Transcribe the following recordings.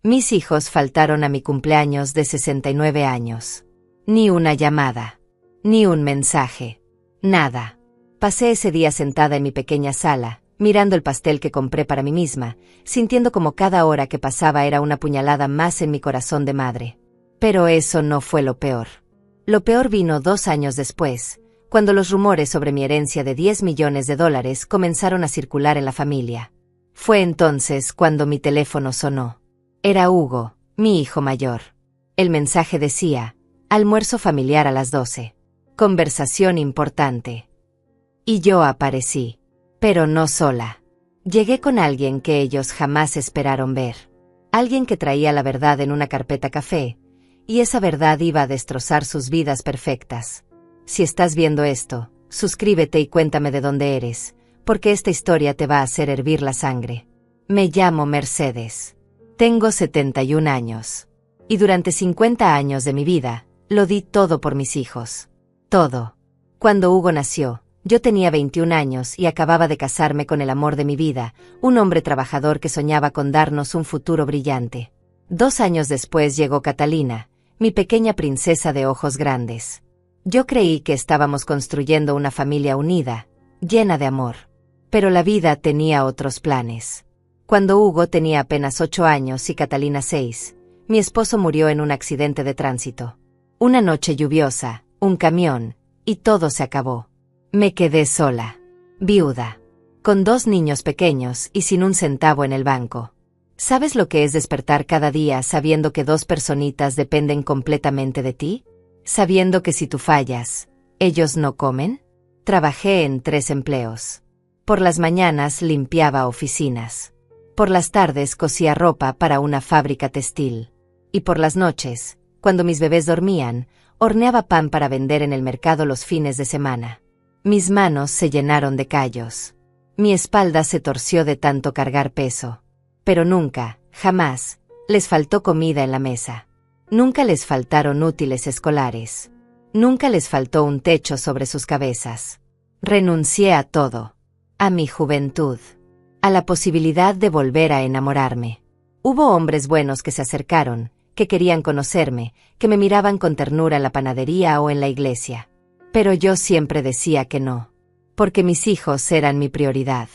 Mis hijos faltaron a mi cumpleaños de 69 años. Ni una llamada. Ni un mensaje. Nada. Pasé ese día sentada en mi pequeña sala, mirando el pastel que compré para mí misma, sintiendo como cada hora que pasaba era una puñalada más en mi corazón de madre. Pero eso no fue lo peor. Lo peor vino 2 años después, cuando los rumores sobre mi herencia de $10 millones comenzaron a circular en la familia. Fue entonces cuando mi teléfono sonó. Era Hugo, mi hijo mayor. El mensaje decía: almuerzo familiar a las 12. Conversación importante. Y yo aparecí. Pero no sola. Llegué con alguien que ellos jamás esperaron ver. Alguien que traía la verdad en una carpeta café, y esa verdad iba a destrozar sus vidas perfectas. Si estás viendo esto, suscríbete y cuéntame de dónde eres, porque esta historia te va a hacer hervir la sangre. Me llamo Mercedes. Tengo 71 años. Y durante 50 años de mi vida, lo di todo por mis hijos. Todo. Cuando Hugo nació, yo tenía 21 años y acababa de casarme con el amor de mi vida, un hombre trabajador que soñaba con darnos un futuro brillante. 2 años después llegó Catalina, mi pequeña princesa de ojos grandes. Yo creí que estábamos construyendo una familia unida, llena de amor. Pero la vida tenía otros planes. Cuando Hugo tenía apenas 8 años y Catalina 6, mi esposo murió en un accidente de tránsito. Una noche lluviosa, un camión, y todo se acabó. Me quedé sola, viuda, con 2 niños pequeños y sin un centavo en el banco. ¿Sabes lo que es despertar cada día sabiendo que 2 personitas dependen completamente de ti? Sabiendo que si tú fallas, ¿ellos no comen? Trabajé en 3 empleos. Por las mañanas limpiaba oficinas. Por las tardes cosía ropa para una fábrica textil. Y por las noches, cuando mis bebés dormían, horneaba pan para vender en el mercado los fines de semana. Mis manos se llenaron de callos. Mi espalda se torció de tanto cargar peso. Pero nunca, jamás, les faltó comida en la mesa. Nunca les faltaron útiles escolares. Nunca les faltó un techo sobre sus cabezas. Renuncié a todo. A mi juventud. A la posibilidad de volver a enamorarme. Hubo hombres buenos que se acercaron, que querían conocerme, que me miraban con ternura en la panadería o en la iglesia. Pero yo siempre decía que no. Porque mis hijos eran mi prioridad.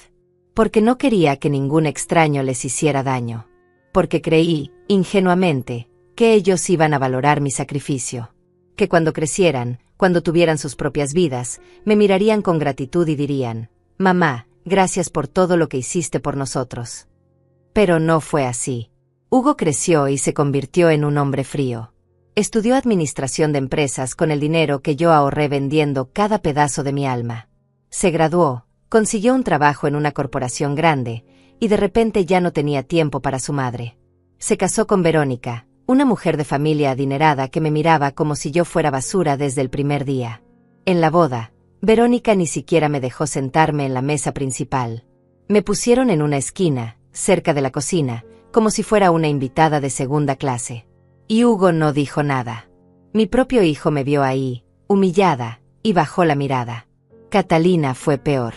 Porque no quería que ningún extraño les hiciera daño. Porque creí, ingenuamente, que ellos iban a valorar mi sacrificio. Que cuando crecieran, cuando tuvieran sus propias vidas, me mirarían con gratitud y dirían: mamá, gracias por todo lo que hiciste por nosotros. Pero no fue así. Hugo creció y se convirtió en un hombre frío. Estudió administración de empresas con el dinero que yo ahorré vendiendo cada pedazo de mi alma. Se graduó, consiguió un trabajo en una corporación grande, y de repente ya no tenía tiempo para su madre. Se casó con Verónica, una mujer de familia adinerada que me miraba como si yo fuera basura desde el primer día. En la boda, Verónica ni siquiera me dejó sentarme en la mesa principal. Me pusieron en una esquina, cerca de la cocina, como si fuera una invitada de segunda clase. Y Hugo no dijo nada. Mi propio hijo me vio ahí, humillada, y bajó la mirada. Catalina fue peor.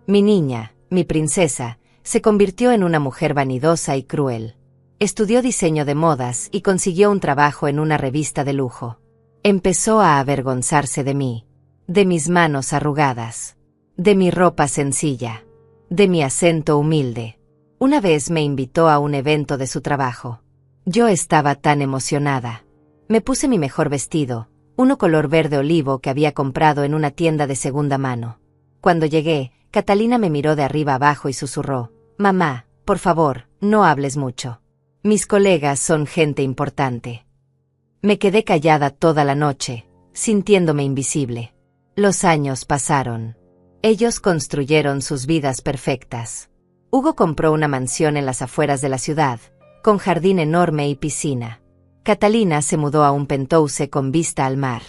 Mi niña, mi princesa, se convirtió en una mujer vanidosa y cruel. Estudió diseño de modas y consiguió un trabajo en una revista de lujo. Empezó a avergonzarse de mí. De mis manos arrugadas. De mi ropa sencilla. De mi acento humilde. Una vez me invitó a un evento de su trabajo. Yo estaba tan emocionada. Me puse mi mejor vestido, uno color verde olivo que había comprado en una tienda de segunda mano. Cuando llegué, Catalina me miró de arriba abajo y susurró: mamá, por favor, no hables mucho. Mis colegas son gente importante. Me quedé callada toda la noche, sintiéndome invisible. Los años pasaron. Ellos construyeron sus vidas perfectas. Hugo compró una mansión en las afueras de la ciudad, con jardín enorme y piscina. Catalina se mudó a un penthouse con vista al mar.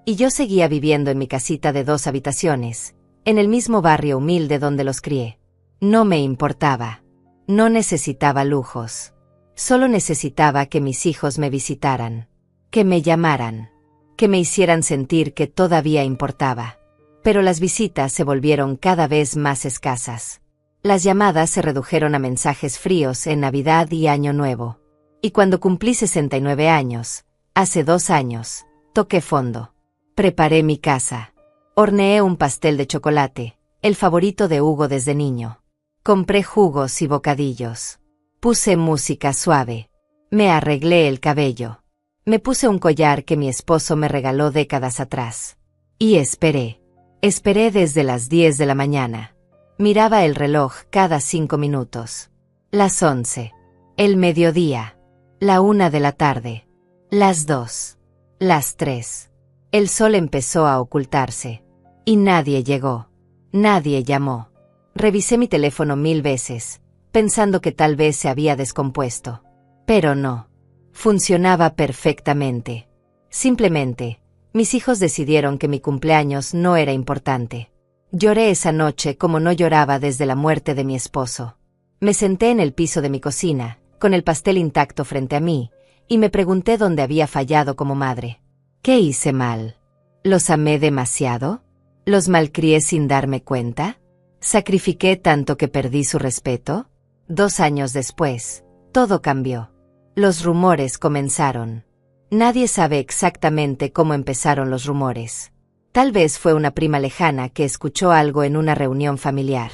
Y yo seguía viviendo en mi casita de 2 habitaciones, en el mismo barrio humilde donde los crié. No me importaba. No necesitaba lujos. Solo necesitaba que mis hijos me visitaran. Que me llamaran. Que me hicieran sentir que todavía importaba. Pero las visitas se volvieron cada vez más escasas. Las llamadas se redujeron a mensajes fríos en Navidad y Año Nuevo. Y cuando cumplí 69 años, hace 2 años, toqué fondo. Preparé mi casa. Horneé un pastel de chocolate, el favorito de Hugo desde niño. Compré jugos y bocadillos. Puse música suave. Me arreglé el cabello. Me puse un collar que mi esposo me regaló décadas atrás. Y esperé. Esperé desde las 10 de la mañana. Miraba el reloj cada 5 minutos. Las 11. El mediodía. La 1 de la tarde. Las 2. Las 3. El sol empezó a ocultarse. Y nadie llegó. Nadie llamó. Revisé mi teléfono 1000 veces, pensando que tal vez se había descompuesto. Pero no. Funcionaba perfectamente. Simplemente, mis hijos decidieron que mi cumpleaños no era importante. Lloré esa noche como no lloraba desde la muerte de mi esposo. Me senté en el piso de mi cocina, con el pastel intacto frente a mí, y me pregunté dónde había fallado como madre. ¿Qué hice mal? ¿Los amé demasiado? ¿Los malcrié sin darme cuenta? ¿Sacrifiqué tanto que perdí su respeto? 2 años después, todo cambió. Los rumores comenzaron. Nadie sabe exactamente cómo empezaron los rumores. Tal vez fue una prima lejana que escuchó algo en una reunión familiar.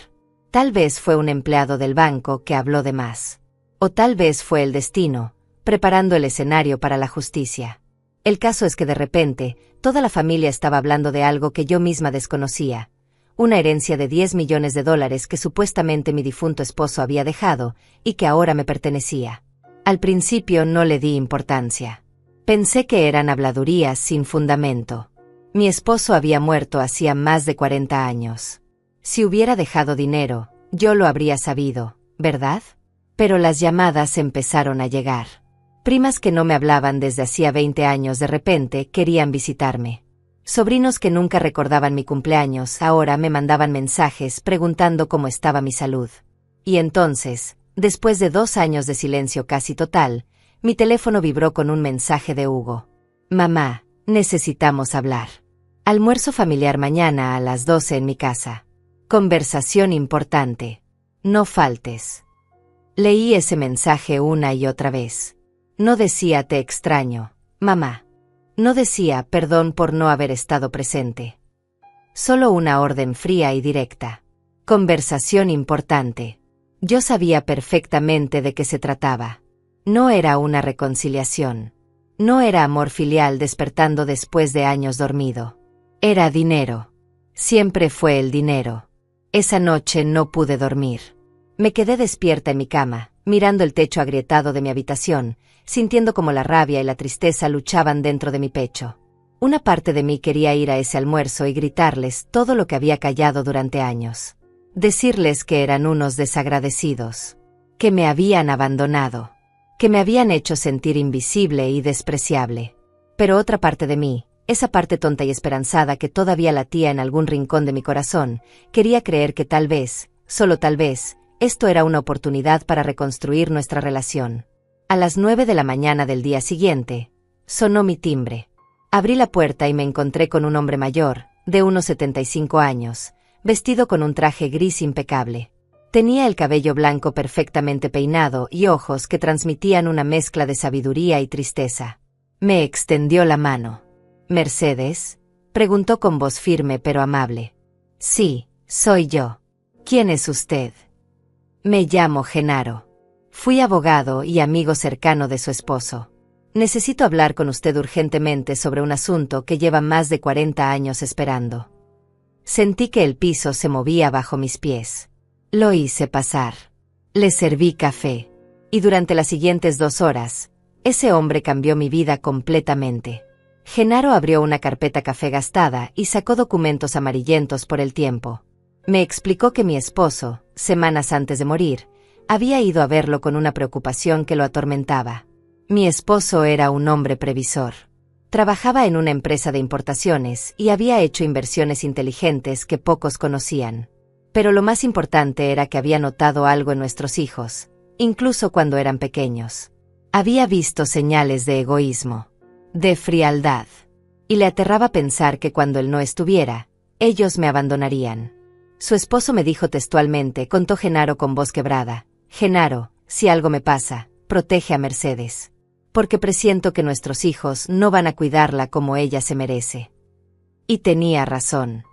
Tal vez fue un empleado del banco que habló de más. O tal vez fue el destino, preparando el escenario para la justicia. El caso es que de repente, toda la familia estaba hablando de algo que yo misma desconocía. Una herencia de $10 millones que supuestamente mi difunto esposo había dejado, y que ahora me pertenecía. Al principio no le di importancia. Pensé que eran habladurías sin fundamento. Mi esposo había muerto hacía más de 40 años. Si hubiera dejado dinero, yo lo habría sabido, ¿verdad? Pero las llamadas empezaron a llegar. Primas que no me hablaban desde hacía 20 años de repente querían visitarme. Sobrinos que nunca recordaban mi cumpleaños ahora me mandaban mensajes preguntando cómo estaba mi salud. Y entonces, después de 2 años de silencio casi total, mi teléfono vibró con un mensaje de Hugo. Mamá, necesitamos hablar. Almuerzo familiar mañana a las 12 en mi casa. Conversación importante. No faltes. Leí ese mensaje una y otra vez. No decía te extraño, mamá. No decía perdón por no haber estado presente. Solo una orden fría y directa. Conversación importante. Yo sabía perfectamente de qué se trataba. No era una reconciliación. No era amor filial despertando después de años dormido. Era dinero. Siempre fue el dinero. Esa noche no pude dormir. Me quedé despierta en mi cama, mirando el techo agrietado de mi habitación, sintiendo como la rabia y la tristeza luchaban dentro de mi pecho. Una parte de mí quería ir a ese almuerzo y gritarles todo lo que había callado durante años. Decirles que eran unos desagradecidos. Que me habían abandonado. Que me habían hecho sentir invisible y despreciable. Pero otra parte de mí, esa parte tonta y esperanzada que todavía latía en algún rincón de mi corazón, quería creer que tal vez, solo tal vez, esto era una oportunidad para reconstruir nuestra relación. A las 9 de la mañana del día siguiente, sonó mi timbre. Abrí la puerta y me encontré con un hombre mayor, de unos 75 años, vestido con un traje gris impecable. Tenía el cabello blanco perfectamente peinado y ojos que transmitían una mezcla de sabiduría y tristeza. Me extendió la mano. «¿Mercedes?», preguntó con voz firme pero amable. «Sí, soy yo. ¿Quién es usted?». «Me llamo Genaro. Fui abogado y amigo cercano de su esposo. Necesito hablar con usted urgentemente sobre un asunto que lleva más de 40 años esperando». Sentí que el piso se movía bajo mis pies. Lo hice pasar. Le serví café. Y durante las siguientes 2 horas, ese hombre cambió mi vida completamente. Genaro abrió una carpeta café gastada y sacó documentos amarillentos por el tiempo. Me explicó que mi esposo, semanas antes de morir, había ido a verlo con una preocupación que lo atormentaba. Mi esposo era un hombre previsor. Trabajaba en una empresa de importaciones y había hecho inversiones inteligentes que pocos conocían. Pero lo más importante era que había notado algo en nuestros hijos, incluso cuando eran pequeños. Había visto señales de egoísmo, de frialdad, y le aterraba pensar que cuando él no estuviera, ellos me abandonarían. Su esposo me dijo textualmente, contó Genaro con voz quebrada: «Genaro, si algo me pasa, protege a Mercedes. Porque presiento que nuestros hijos no van a cuidarla como ella se merece. Y tenía razón.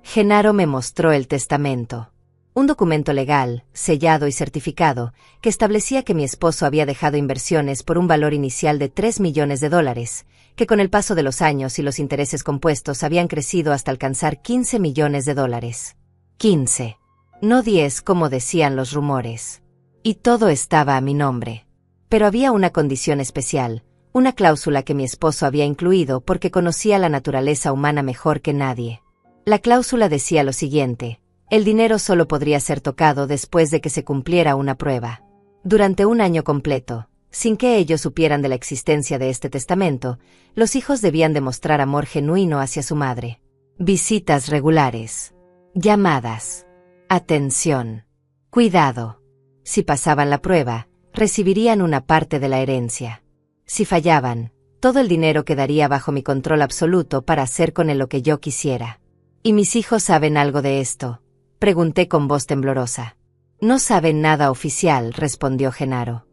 Genaro me mostró el testamento. Un documento legal, sellado y certificado, que establecía que mi esposo había dejado inversiones por un valor inicial de $3 millones, que con el paso de los años y los intereses compuestos habían crecido hasta alcanzar $15 millones. 15. No 10 como decían los rumores. Y todo estaba a mi nombre. Pero había una condición especial, una cláusula que mi esposo había incluido porque conocía la naturaleza humana mejor que nadie. La cláusula decía lo siguiente: el dinero solo podría ser tocado después de que se cumpliera una prueba. Durante un año completo, sin que ellos supieran de la existencia de este testamento, los hijos debían demostrar amor genuino hacia su madre. Visitas regulares. Llamadas. Atención. Cuidado. Si pasaban la prueba, recibirían una parte de la herencia. Si fallaban, todo el dinero quedaría bajo mi control absoluto para hacer con él lo que yo quisiera. ¿Y mis hijos saben algo de esto?, pregunté con voz temblorosa. No saben nada oficial, respondió Genaro.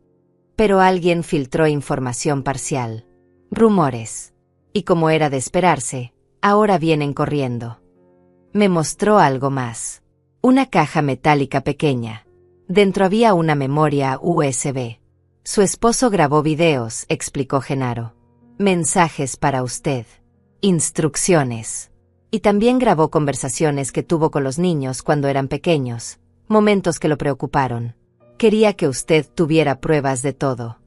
Pero alguien filtró información parcial. Rumores. Y como era de esperarse, ahora vienen corriendo. Me mostró algo más. Una caja metálica pequeña. Dentro había una memoria USB. Su esposo grabó videos, explicó Genaro. Mensajes para usted. Instrucciones. Y también grabó conversaciones que tuvo con los niños cuando eran pequeños, momentos que lo preocuparon. Quería que usted tuviera pruebas de todo.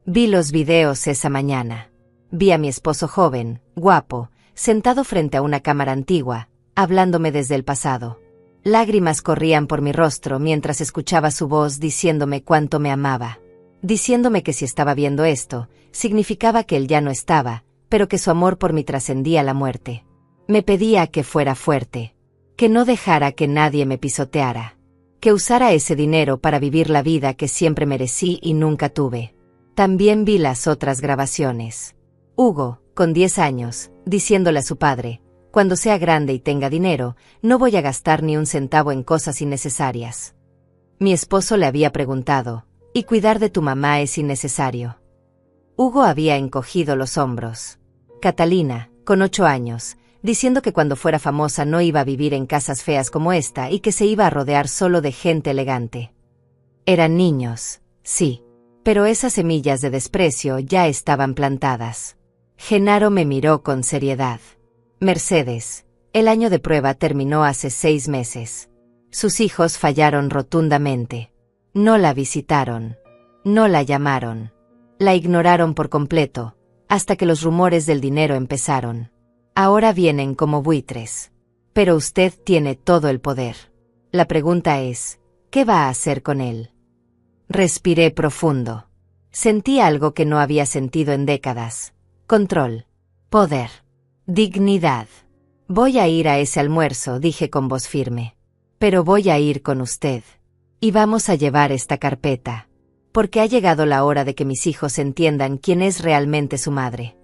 Vi los videos esa mañana. Vi a mi esposo joven, guapo, sentado frente a una cámara antigua, hablándome desde el pasado. Lágrimas corrían por mi rostro mientras escuchaba su voz diciéndome cuánto me amaba. Diciéndome que si estaba viendo esto, significaba que él ya no estaba, pero que su amor por mí trascendía la muerte. Me pedía que fuera fuerte, que no dejara que nadie me pisoteara, que usara ese dinero para vivir la vida que siempre merecí y nunca tuve. También vi las otras grabaciones. Hugo, con 10 años, diciéndole a su padre: cuando sea grande y tenga dinero, no voy a gastar ni un centavo en cosas innecesarias. Mi esposo le había preguntado: ¿y cuidar de tu mamá es innecesario? Hugo había encogido los hombros. Catalina, con 8 años, diciendo que cuando fuera famosa no iba a vivir en casas feas como esta y que se iba a rodear solo de gente elegante. Eran niños, sí, pero esas semillas de desprecio ya estaban plantadas. Genaro me miró con seriedad. Mercedes, el año de prueba terminó hace 6 meses. Sus hijos fallaron rotundamente. No la visitaron. No la llamaron. La ignoraron por completo, hasta que los rumores del dinero empezaron. Ahora vienen como buitres. Pero usted tiene todo el poder. La pregunta es, ¿qué va a hacer con él? Respiré profundo. Sentí algo que no había sentido en décadas. Control. Poder. Dignidad. Voy a ir a ese almuerzo, dije con voz firme. Pero voy a ir con usted. Y vamos a llevar esta carpeta. Porque ha llegado la hora de que mis hijos entiendan quién es realmente su madre.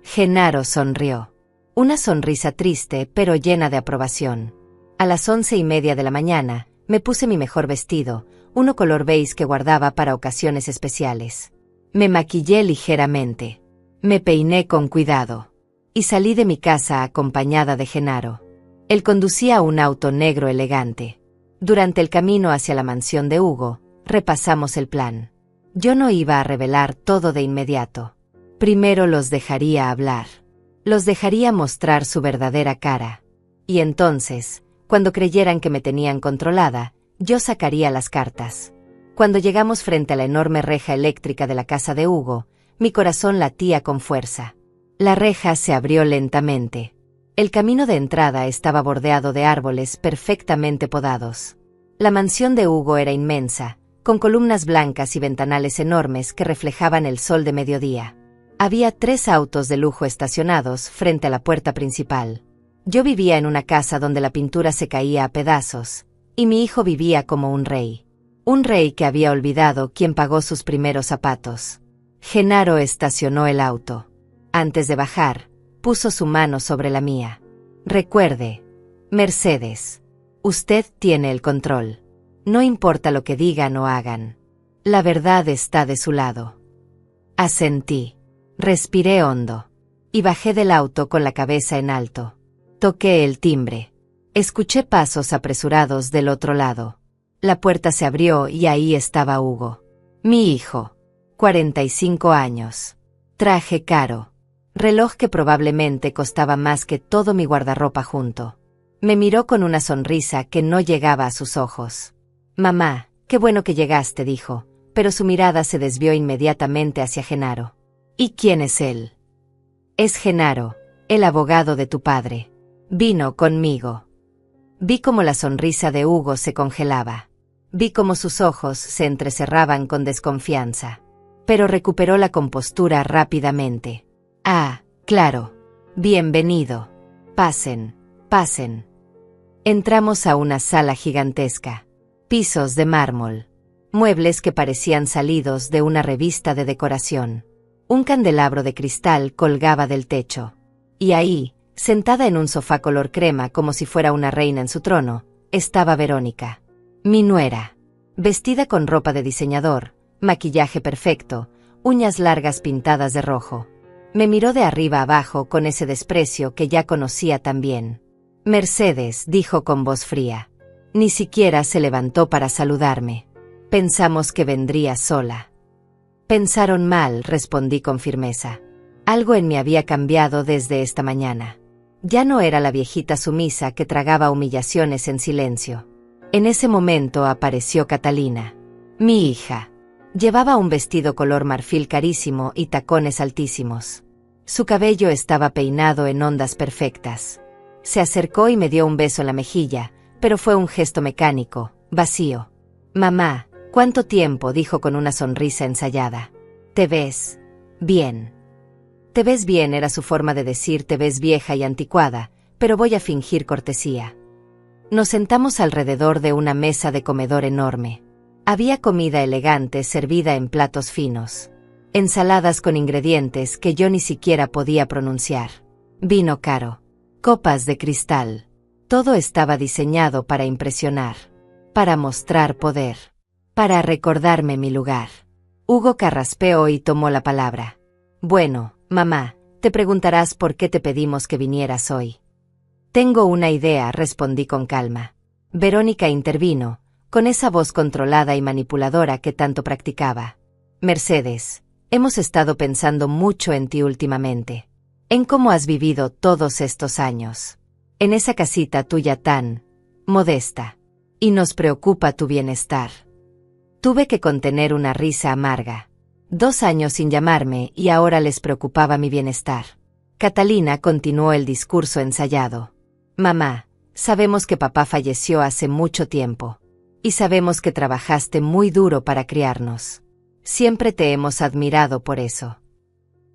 Genaro sonrió. Una sonrisa triste pero llena de aprobación. A las 11:30 de la mañana, me puse mi mejor vestido, uno color beige que guardaba para ocasiones especiales. Me maquillé ligeramente. Me peiné con cuidado. Y salí de mi casa acompañada de Genaro. Él conducía un auto negro elegante. Durante el camino hacia la mansión de Hugo, repasamos el plan. Yo no iba a revelar todo de inmediato. Primero los dejaría hablar. Los dejaría mostrar su verdadera cara. Y entonces, cuando creyeran que me tenían controlada, yo sacaría las cartas. Cuando llegamos frente a la enorme reja eléctrica de la casa de Hugo, mi corazón latía con fuerza. La reja se abrió lentamente. El camino de entrada estaba bordeado de árboles perfectamente podados. La mansión de Hugo era inmensa, con columnas blancas y ventanales enormes que reflejaban el sol de mediodía. Había 3 autos de lujo estacionados frente a la puerta principal. Yo vivía en una casa donde la pintura se caía a pedazos, y mi hijo vivía como un rey. Un rey que había olvidado quién pagó sus primeros zapatos. Genaro estacionó el auto. Antes de bajar, puso su mano sobre la mía. Recuerde, Mercedes, usted tiene el control. No importa lo que digan o hagan. La verdad está de su lado. Asentí. Respiré hondo. Y bajé del auto con la cabeza en alto. Toqué el timbre. Escuché pasos apresurados del otro lado. La puerta se abrió y ahí estaba Hugo. Mi hijo. 45 años. Traje caro. Reloj que probablemente costaba más que todo mi guardarropa junto. Me miró con una sonrisa que no llegaba a sus ojos. Mamá, qué bueno que llegaste, dijo, pero su mirada se desvió inmediatamente hacia Genaro. ¿Y quién es él? Es Genaro, el abogado de tu padre. Vino conmigo. Vi cómo la sonrisa de Hugo se congelaba. Vi cómo sus ojos se entrecerraban con desconfianza. Pero recuperó la compostura rápidamente. Ah, claro. Bienvenido. Pasen, pasen. Entramos a una sala gigantesca. Pisos de mármol. Muebles que parecían salidos de una revista de decoración. Un candelabro de cristal colgaba del techo. Y ahí, sentada en un sofá color crema como si fuera una reina en su trono, estaba Verónica. Mi nuera. Vestida con ropa de diseñador, maquillaje perfecto, uñas largas pintadas de rojo. Me miró de arriba abajo con ese desprecio que ya conocía tan bien. Mercedes, dijo con voz fría. Ni siquiera se levantó para saludarme. Pensamos que vendría sola. Pensaron mal, respondí con firmeza. Algo en mí había cambiado desde esta mañana. Ya no era la viejita sumisa que tragaba humillaciones en silencio. En ese momento apareció Catalina. Mi hija. Llevaba un vestido color marfil carísimo y tacones altísimos. Su cabello estaba peinado en ondas perfectas. Se acercó y me dio un beso en la mejilla, pero fue un gesto mecánico, vacío. Mamá, ¿cuánto tiempo?, dijo con una sonrisa ensayada. ¿Te ves bien? Te ves bien era su forma de decir te ves vieja y anticuada, pero voy a fingir cortesía. Nos sentamos alrededor de una mesa de comedor enorme. Había comida elegante servida en platos finos. Ensaladas con ingredientes que yo ni siquiera podía pronunciar. Vino caro. Copas de cristal. Todo estaba diseñado para impresionar. Para mostrar poder. Para recordarme mi lugar. Hugo carraspeó y tomó la palabra. Bueno, mamá, te preguntarás por qué te pedimos que vinieras hoy. Tengo una idea, respondí con calma. Verónica intervino, con esa voz controlada y manipuladora que tanto practicaba. Mercedes, hemos estado pensando mucho en ti últimamente. En cómo has vivido todos estos años. En esa casita tuya tan modesta. Y nos preocupa tu bienestar. Tuve que contener una risa amarga. 2 años sin llamarme y ahora les preocupaba mi bienestar. Catalina continuó el discurso ensayado. Mamá, sabemos que papá falleció hace mucho tiempo. Y sabemos que trabajaste muy duro para criarnos. Siempre te hemos admirado por eso.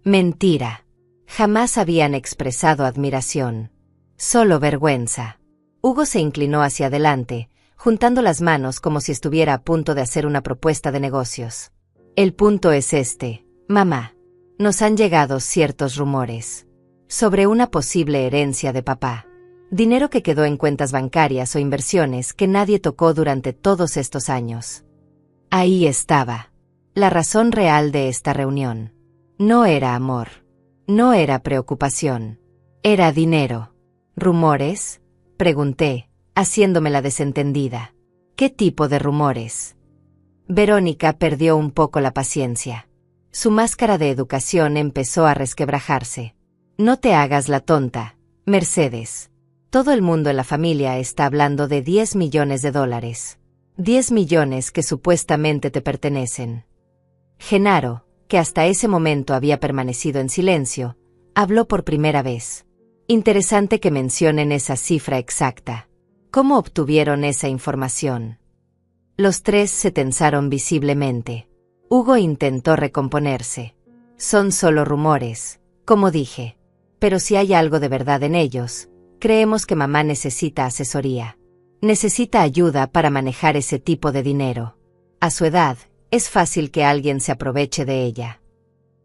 Mentira. Jamás habían expresado admiración. Solo vergüenza. Hugo se inclinó hacia adelante, juntando las manos como si estuviera a punto de hacer una propuesta de negocios. El punto es este, mamá. Nos han llegado ciertos rumores. Sobre una posible herencia de papá. Dinero que quedó en cuentas bancarias o inversiones que nadie tocó durante todos estos años. Ahí estaba. La razón real de esta reunión. No era amor. No era preocupación. Era dinero. ¿Rumores?, pregunté, haciéndome la desentendida. ¿Qué tipo de rumores? Verónica perdió un poco la paciencia. Su máscara de educación empezó a resquebrajarse. No te hagas la tonta, Mercedes. Todo el mundo en la familia está hablando de $10 millones. 10 millones que supuestamente te pertenecen. Genaro, que hasta ese momento había permanecido en silencio, habló por primera vez. Interesante que mencionen esa cifra exacta. ¿Cómo obtuvieron esa información? Los tres se tensaron visiblemente. Hugo intentó recomponerse. Son solo rumores, como dije. Pero si hay algo de verdad en ellos, creemos que mamá necesita asesoría. Necesita ayuda para manejar ese tipo de dinero. A su edad, es fácil que alguien se aproveche de ella.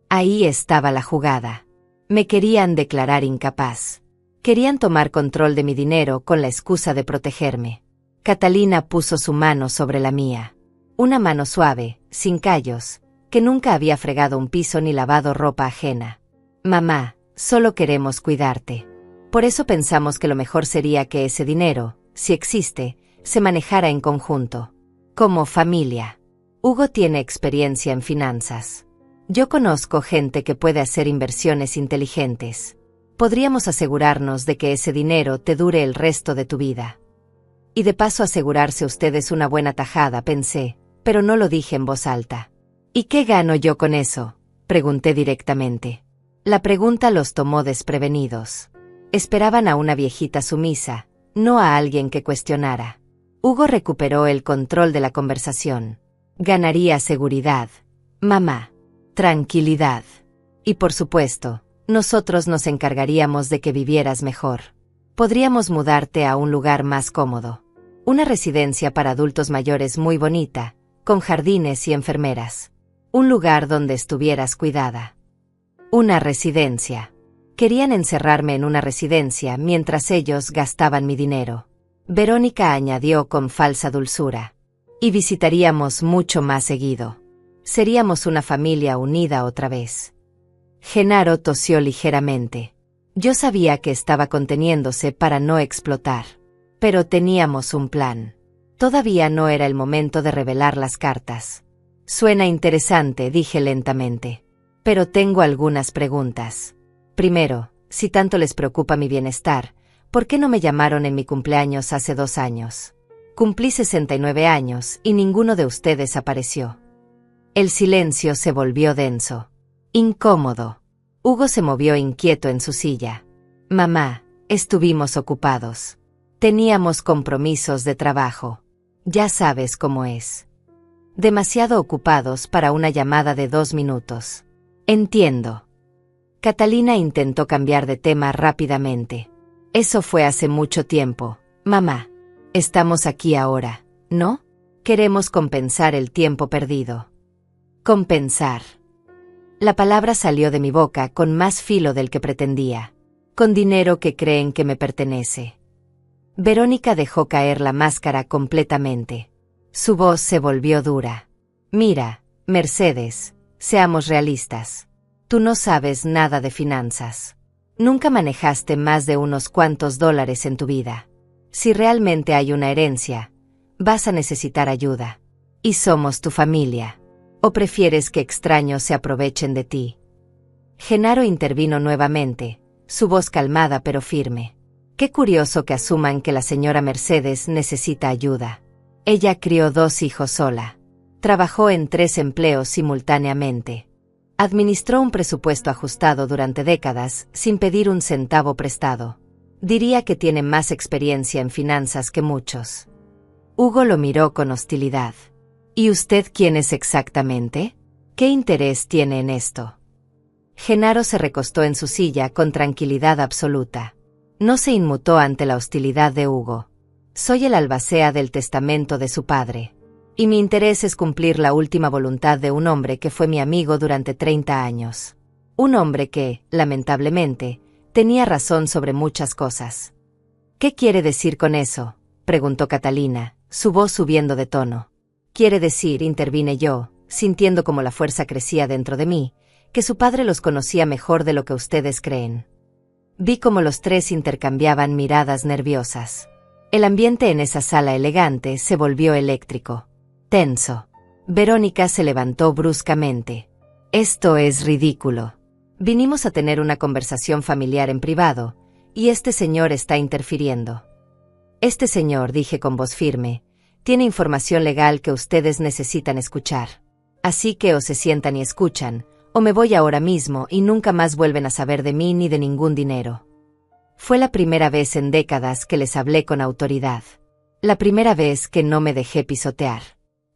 Ahí estaba la jugada. Me querían declarar incapaz. Querían tomar control de mi dinero con la excusa de protegerme. Catalina puso su mano sobre la mía. Una mano suave, sin callos, que nunca había fregado un piso ni lavado ropa ajena. Mamá, solo queremos cuidarte. Por eso pensamos que lo mejor sería que ese dinero, si existe, se manejara en conjunto. Como familia. Hugo tiene experiencia en finanzas. Yo conozco gente que puede hacer inversiones inteligentes. Podríamos asegurarnos de que ese dinero te dure el resto de tu vida. Y de paso asegurarse ustedes una buena tajada, pensé, pero no lo dije en voz alta. ¿Y qué gano yo con eso?, pregunté directamente. La pregunta los tomó desprevenidos. Esperaban a una viejita sumisa, no a alguien que cuestionara. Hugo recuperó el control de la conversación. Ganaría seguridad, mamá, tranquilidad. Y por supuesto, nosotros nos encargaríamos de que vivieras mejor. Podríamos mudarte a un lugar más cómodo. Una residencia para adultos mayores muy bonita, con jardines y enfermeras. Un lugar donde estuvieras cuidada. Una residencia. Querían encerrarme en una residencia mientras ellos gastaban mi dinero. Verónica añadió con falsa dulzura. Y visitaríamos mucho más seguido. Seríamos una familia unida otra vez. Genaro tosió ligeramente. Yo sabía que estaba conteniéndose para no explotar. Pero teníamos un plan. Todavía no era el momento de revelar las cartas. Suena interesante, dije lentamente. Pero tengo algunas preguntas. Primero, si tanto les preocupa mi bienestar, ¿por qué no me llamaron en mi cumpleaños hace 2 años? Cumplí 69 años y ninguno de ustedes apareció. El silencio se volvió denso. Incómodo. Hugo se movió inquieto en su silla. Mamá, estuvimos ocupados. Teníamos compromisos de trabajo. Ya sabes cómo es. Demasiado ocupados para una llamada de 2 minutos. Entiendo. Catalina intentó cambiar de tema rápidamente. Eso fue hace mucho tiempo, mamá. Estamos aquí ahora, ¿no? Queremos compensar el tiempo perdido. Compensar. La palabra salió de mi boca con más filo del que pretendía. Con dinero que creen que me pertenece. Verónica dejó caer la máscara completamente. Su voz se volvió dura. Mira, Mercedes, seamos realistas. Tú no sabes nada de finanzas. Nunca manejaste más de unos cuantos dólares en tu vida. Si realmente hay una herencia, vas a necesitar ayuda. Y somos tu familia. ¿O prefieres que extraños se aprovechen de ti? Genaro intervino nuevamente, su voz calmada pero firme. Qué curioso que asuman que la señora Mercedes necesita ayuda. Ella crió 2 hijos sola. Trabajó en 3 empleos simultáneamente. Administró un presupuesto ajustado durante décadas sin pedir un centavo prestado. Diría que tiene más experiencia en finanzas que muchos. Hugo lo miró con hostilidad. ¿Y usted quién es exactamente? ¿Qué interés tiene en esto? Genaro se recostó en su silla con tranquilidad absoluta. No se inmutó ante la hostilidad de Hugo. Soy el albacea del testamento de su padre. Y mi interés es cumplir la última voluntad de un hombre que fue mi amigo durante 30 años. Un hombre que, lamentablemente, tenía razón sobre muchas cosas. ¿Qué quiere decir con eso?, preguntó Catalina, su voz subiendo de tono. Quiere decir, intervine yo, sintiendo como la fuerza crecía dentro de mí, que su padre los conocía mejor de lo que ustedes creen. Vi como los 3 intercambiaban miradas nerviosas. El ambiente en esa sala elegante se volvió eléctrico. Tenso. Verónica se levantó bruscamente. Esto es ridículo. Vinimos a tener una conversación familiar en privado, y este señor está interfiriendo. Este señor, dije con voz firme, tiene información legal que ustedes necesitan escuchar. Así que o se sientan y escuchan, o me voy ahora mismo y nunca más vuelven a saber de mí ni de ningún dinero. Fue la primera vez en décadas que les hablé con autoridad. La primera vez que no me dejé pisotear.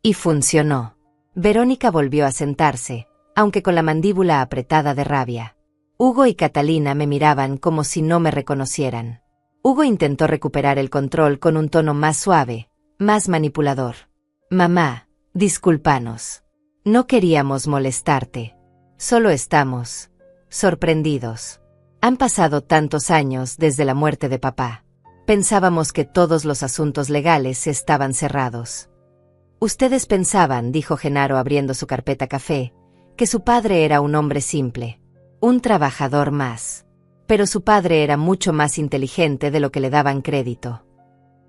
Y funcionó. Verónica volvió a sentarse, aunque con la mandíbula apretada de rabia. Hugo y Catalina me miraban como si no me reconocieran. Hugo intentó recuperar el control con un tono más suave, más manipulador. Mamá, discúlpanos. No queríamos molestarte. Solo estamos sorprendidos. Han pasado tantos años desde la muerte de papá. Pensábamos que todos los asuntos legales estaban cerrados. Ustedes pensaban, dijo Genaro abriendo su carpeta café, que su padre era un hombre simple, un trabajador más. Pero su padre era mucho más inteligente de lo que le daban crédito.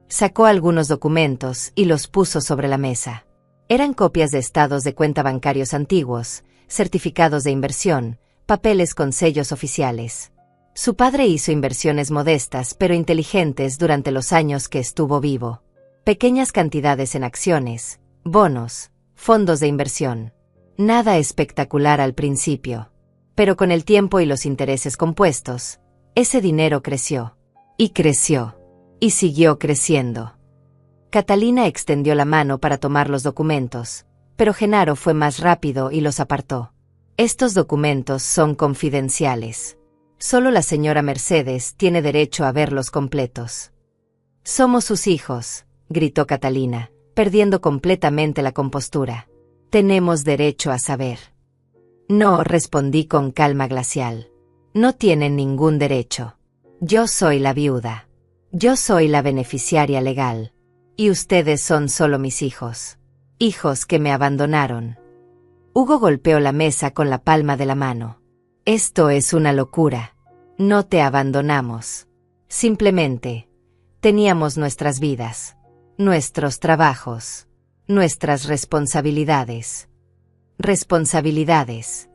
Sacó algunos documentos y los puso sobre la mesa. Eran copias de estados de cuenta bancarios antiguos, certificados de inversión, papeles con sellos oficiales. Su padre hizo inversiones modestas pero inteligentes durante los años que estuvo vivo. Pequeñas cantidades en acciones, bonos, fondos de inversión. Nada espectacular al principio. Pero con el tiempo y los intereses compuestos, ese dinero creció. Y creció. Y siguió creciendo. Catalina extendió la mano para tomar los documentos, pero Genaro fue más rápido y los apartó. Estos documentos son confidenciales. Solo la señora Mercedes tiene derecho a verlos completos. Somos sus hijos, gritó Catalina, perdiendo completamente la compostura. Tenemos derecho a saber. No, respondí con calma glacial. No tienen ningún derecho. Yo soy la viuda. Yo soy la beneficiaria legal. Y ustedes son solo mis hijos. Hijos que me abandonaron. Hugo golpeó la mesa con la palma de la mano. Esto es una locura. No te abandonamos. Simplemente, teníamos nuestras vidas, nuestros trabajos, nuestras responsabilidades. Responsabilidades.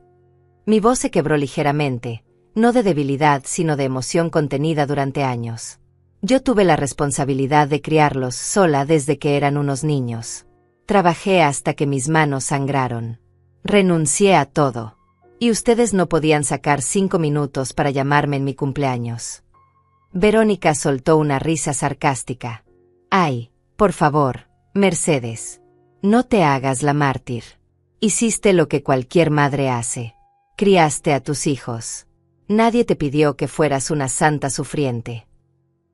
Mi voz se quebró ligeramente, no de debilidad sino de emoción contenida durante años. Yo tuve la responsabilidad de criarlos sola desde que eran unos niños. Trabajé hasta que mis manos sangraron. Renuncié a todo. Y ustedes no podían sacar 5 minutos para llamarme en mi cumpleaños. Verónica soltó una risa sarcástica. Ay, por favor, Mercedes. No te hagas la mártir. Hiciste lo que cualquier madre hace. Criaste a tus hijos. Nadie te pidió que fueras una santa sufriente.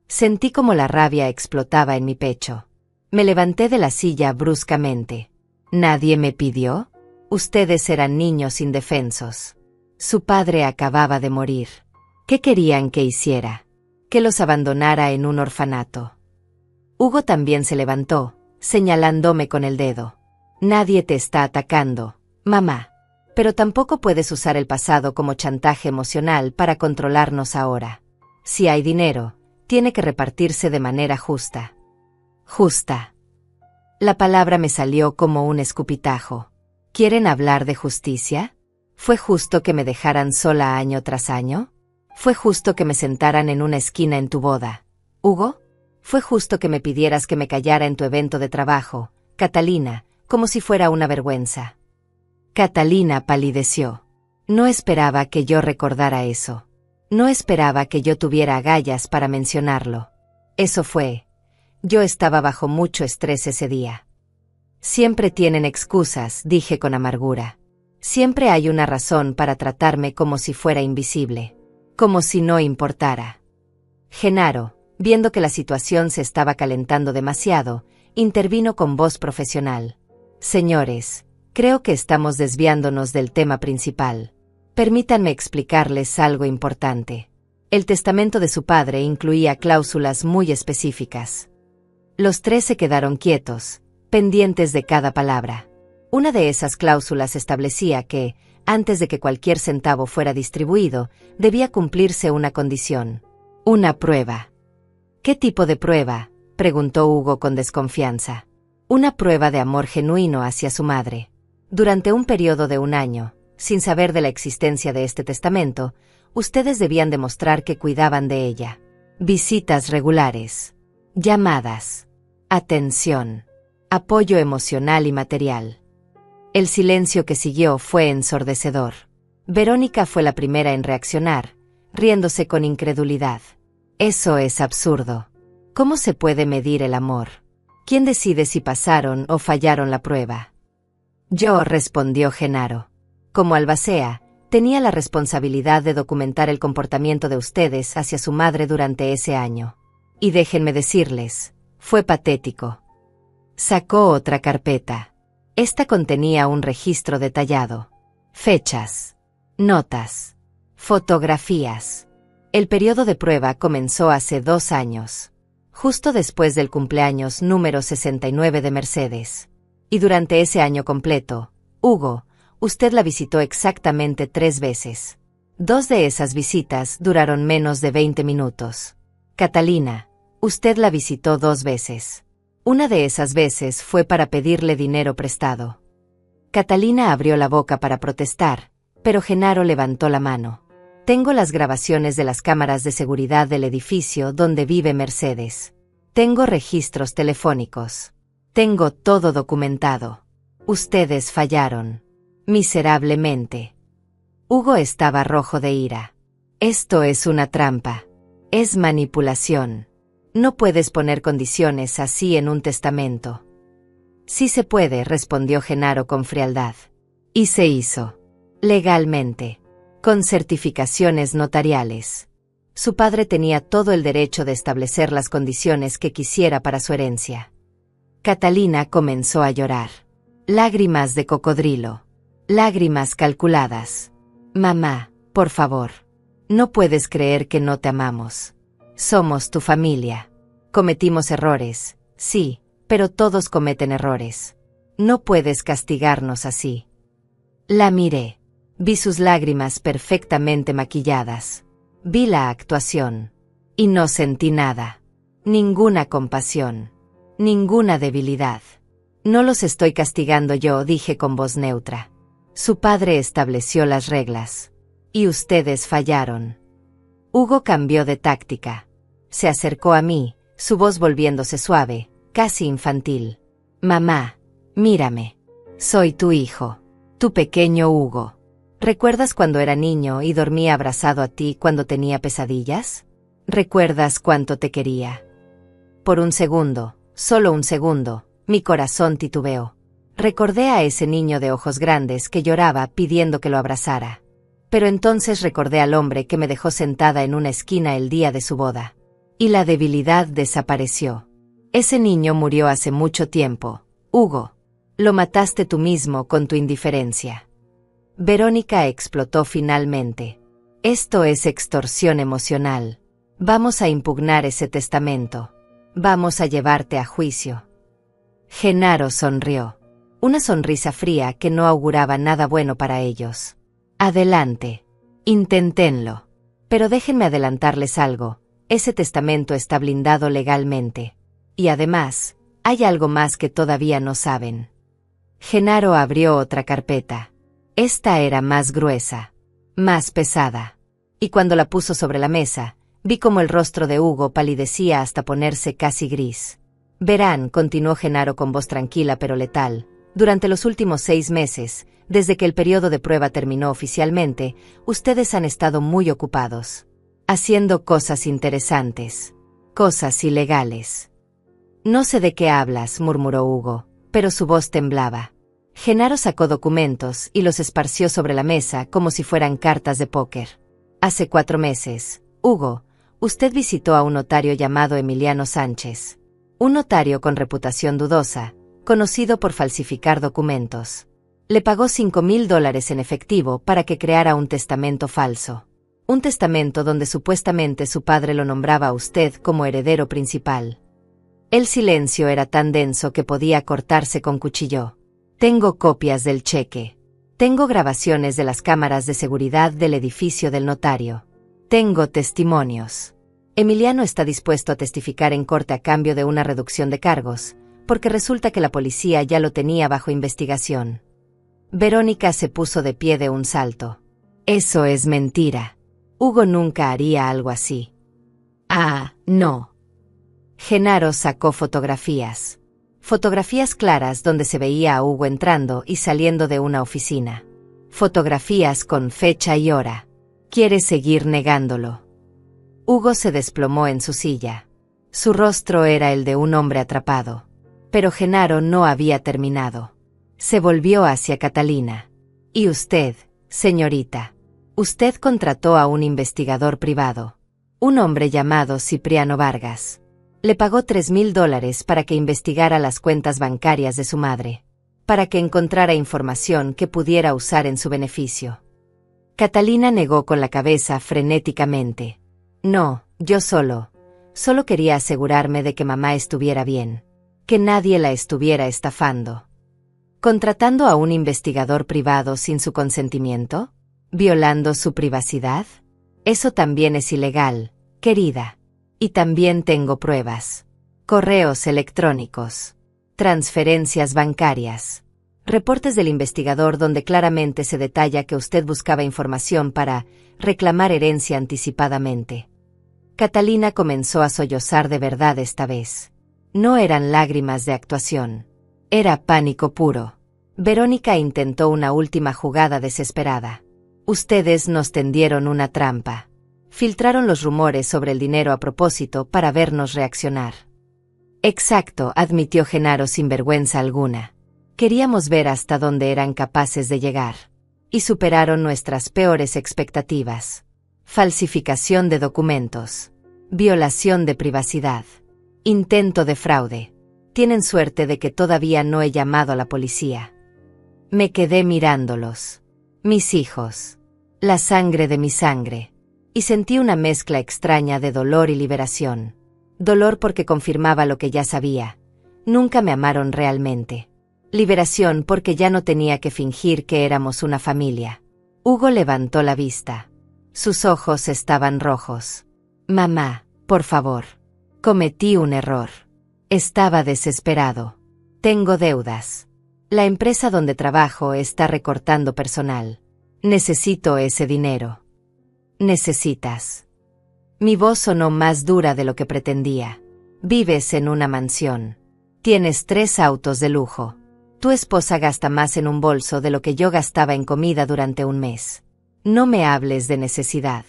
Sentí como la rabia explotaba en mi pecho. Me levanté de la silla bruscamente. ¿Nadie me pidió? Ustedes eran niños indefensos. Su padre acababa de morir. ¿Qué querían que hiciera? Que los abandonara en un orfanato. Hugo también se levantó, señalándome con el dedo. Nadie te está atacando, mamá. Pero tampoco puedes usar el pasado como chantaje emocional para controlarnos ahora. Si hay dinero, tiene que repartirse de manera justa. Justa. La palabra me salió como un escupitajo. ¿Quieren hablar de justicia? ¿Fue justo que me dejaran sola año tras año? ¿Fue justo que me sentaran en una esquina en tu boda, Hugo? ¿Fue justo que me pidieras que me callara en tu evento de trabajo, Catalina, como si fuera una vergüenza? Catalina palideció. No esperaba que yo recordara eso. No esperaba que yo tuviera agallas para mencionarlo. Eso fue. Yo estaba bajo mucho estrés ese día. Siempre tienen excusas, dije con amargura. Siempre hay una razón para tratarme como si fuera invisible. Como si no importara. Genaro, viendo que la situación se estaba calentando demasiado, intervino con voz profesional. Señores, creo que estamos desviándonos del tema principal. Permítanme explicarles algo importante. El testamento de su padre incluía cláusulas muy específicas. Los tres se quedaron quietos, pendientes de cada palabra. Una de esas cláusulas establecía que, antes de que cualquier centavo fuera distribuido, debía cumplirse una condición. Una prueba. ¿Qué tipo de prueba?, preguntó Hugo con desconfianza. Una prueba de amor genuino hacia su madre. Durante un periodo de 1 año, sin saber de la existencia de este testamento, ustedes debían demostrar que cuidaban de ella. Visitas regulares. Llamadas. Atención. Apoyo emocional y material. El silencio que siguió fue ensordecedor. Verónica fue la primera en reaccionar, riéndose con incredulidad. Eso es absurdo. ¿Cómo se puede medir el amor? ¿Quién decide si pasaron o fallaron la prueba? Yo, respondió Genaro. Como albacea, tenía la responsabilidad de documentar el comportamiento de ustedes hacia su madre durante ese año. Y déjenme decirles, fue patético. Sacó otra carpeta. Esta contenía un registro detallado. Fechas. Notas. Fotografías. El periodo de prueba comenzó hace 2 años. Justo después del cumpleaños número 69 de Mercedes. Y durante ese año completo, Hugo, usted la visitó exactamente 3 veces. 2 de esas visitas duraron menos de 20 minutos. Catalina, usted la visitó 2 veces. Una de esas veces fue para pedirle dinero prestado. Catalina abrió la boca para protestar, pero Genaro levantó la mano. Tengo las grabaciones de las cámaras de seguridad del edificio donde vive Mercedes. Tengo registros telefónicos. Tengo todo documentado. Ustedes fallaron. Miserablemente. Hugo estaba rojo de ira. Esto es una trampa. Es manipulación. No puedes poner condiciones así en un testamento. Sí se puede, respondió Genaro con frialdad. Y se hizo. Legalmente. Con certificaciones notariales. Su padre tenía todo el derecho de establecer las condiciones que quisiera para su herencia. Catalina comenzó a llorar. Lágrimas de cocodrilo. Lágrimas calculadas. Mamá, por favor. No puedes creer que no te amamos. Somos tu familia. Cometimos errores, sí, pero todos cometen errores. No puedes castigarnos así. La miré. Vi sus lágrimas perfectamente maquilladas. Vi la actuación. Y no sentí nada. Ninguna compasión. Ninguna debilidad. No los estoy castigando yo, dije con voz neutra. Su padre estableció las reglas. Y ustedes fallaron. Hugo cambió de táctica. Se acercó a mí, su voz volviéndose suave, casi infantil. Mamá, mírame. Soy tu hijo. Tu pequeño Hugo. ¿Recuerdas cuando era niño y dormía abrazado a ti cuando tenía pesadillas? ¿Recuerdas cuánto te quería? Por un segundo, solo un segundo, mi corazón titubeó. Recordé a ese niño de ojos grandes que lloraba pidiendo que lo abrazara. Pero entonces recordé al hombre que me dejó sentada en una esquina el día de su boda. Y la debilidad desapareció. Ese niño murió hace mucho tiempo, Hugo. Lo mataste tú mismo con tu indiferencia. Verónica explotó finalmente. Esto es extorsión emocional. Vamos a impugnar ese testamento. Vamos a llevarte a juicio. Genaro sonrió. Una sonrisa fría que no auguraba nada bueno para ellos. Adelante. Inténtenlo. Pero déjenme adelantarles algo. Ese testamento está blindado legalmente. Y además, hay algo más que todavía no saben. Genaro abrió otra carpeta. Esta era más gruesa, más pesada. Y cuando la puso sobre la mesa, vi como el rostro de Hugo palidecía hasta ponerse casi gris. Verán, continuó Genaro con voz tranquila pero letal, durante los últimos 6 meses, desde que el periodo de prueba terminó oficialmente, ustedes han estado muy ocupados. Haciendo cosas interesantes. Cosas ilegales. No sé de qué hablas, murmuró Hugo, pero su voz temblaba. Genaro sacó documentos y los esparció sobre la mesa como si fueran cartas de póker. Hace 4 meses, Hugo, usted visitó a un notario llamado Emiliano Sánchez. Un notario con reputación dudosa, conocido por falsificar documentos. Le pagó $5,000 en efectivo para que creara un testamento falso. Un testamento donde supuestamente su padre lo nombraba a usted como heredero principal. El silencio era tan denso que podía cortarse con cuchillo. Tengo copias del cheque. Tengo grabaciones de las cámaras de seguridad del edificio del notario. Tengo testimonios. Emiliano está dispuesto a testificar en corte a cambio de una reducción de cargos, porque resulta que la policía ya lo tenía bajo investigación. Verónica se puso de pie de un salto. Eso es mentira. Hugo nunca haría algo así. Ah, no. Genaro sacó fotografías. Fotografías claras donde se veía a Hugo entrando y saliendo de una oficina. Fotografías con fecha y hora. ¿Quiere seguir negándolo? Hugo se desplomó en su silla. Su rostro era el de un hombre atrapado. Pero Genaro no había terminado. Se volvió hacia Catalina. ¿Y usted, señorita? Usted contrató a un investigador privado. Un hombre llamado Cipriano Vargas. Le pagó $3,000 para que investigara las cuentas bancarias de su madre, para que encontrara información que pudiera usar en su beneficio. Catalina negó con la cabeza frenéticamente. No, yo solo quería asegurarme de que mamá estuviera bien, que nadie la estuviera estafando. ¿Contratando a un investigador privado sin su consentimiento? ¿Violando su privacidad? Eso también es ilegal, querida. Y también tengo pruebas. Correos electrónicos. Transferencias bancarias. Reportes del investigador donde claramente se detalla que usted buscaba información para reclamar herencia anticipadamente. Catalina comenzó a sollozar de verdad esta vez. No eran lágrimas de actuación. Era pánico puro. Verónica intentó una última jugada desesperada. Ustedes nos tendieron una trampa. Filtraron los rumores sobre el dinero a propósito para vernos reaccionar. Exacto, admitió Genaro sin vergüenza alguna. Queríamos ver hasta dónde eran capaces de llegar. Y superaron nuestras peores expectativas. Falsificación de documentos. Violación de privacidad. Intento de fraude. Tienen suerte de que todavía no he llamado a la policía. Me quedé mirándolos. Mis hijos. La sangre de mi sangre. Y sentí una mezcla extraña de dolor y liberación. Dolor porque confirmaba lo que ya sabía. Nunca me amaron realmente. Liberación porque ya no tenía que fingir que éramos una familia. Hugo levantó la vista. Sus ojos estaban rojos. Mamá, por favor. Cometí un error. Estaba desesperado. Tengo deudas. La empresa donde trabajo está recortando personal. Necesito ese dinero. Necesitas. Mi voz sonó más dura de lo que pretendía. Vives en una mansión. Tienes 3 autos de lujo. Tu esposa gasta más en un bolso de lo que yo gastaba en comida durante un mes. No me hables de necesidad.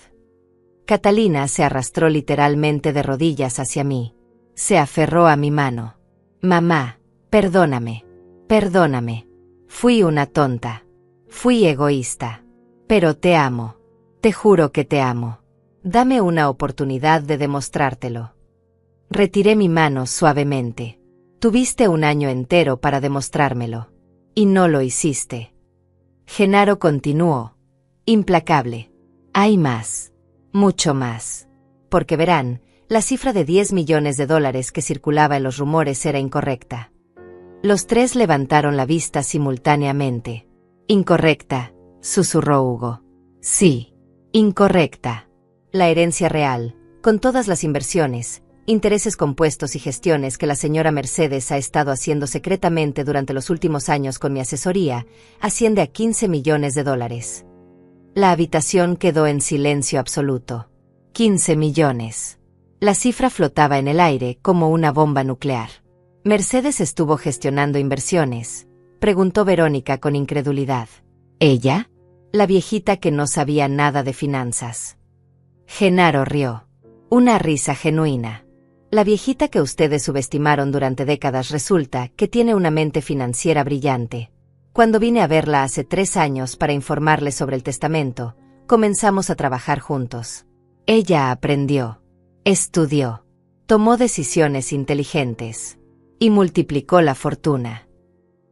Catalina se arrastró literalmente de rodillas hacia mí. Se aferró a mi mano. Mamá, perdóname. Perdóname. Fui una tonta. Fui egoísta. Pero te amo. Te juro que te amo. Dame una oportunidad de demostrártelo. Retiré mi mano suavemente. Tuviste un año entero para demostrármelo. Y no lo hiciste. Genaro continuó. Implacable. Hay más. Mucho más. Porque verán, la cifra de $10 millones que circulaba en los rumores era incorrecta. Los 3 levantaron la vista simultáneamente. Incorrecta, susurró Hugo. Sí. Incorrecta. La herencia real, con todas las inversiones, intereses compuestos y gestiones que la señora Mercedes ha estado haciendo secretamente durante los últimos años con mi asesoría, asciende a $15 millones. La habitación quedó en silencio absoluto. 15 millones. La cifra flotaba en el aire como una bomba nuclear. ¿Mercedes estuvo gestionando inversiones?, preguntó Verónica con incredulidad. ¿Ella? La viejita que no sabía nada de finanzas. Genaro rió. Una risa genuina. La viejita que ustedes subestimaron durante décadas resulta que tiene una mente financiera brillante. Cuando vine a verla hace 3 años para informarle sobre el testamento, comenzamos a trabajar juntos. Ella aprendió, estudió, tomó decisiones inteligentes y multiplicó la fortuna.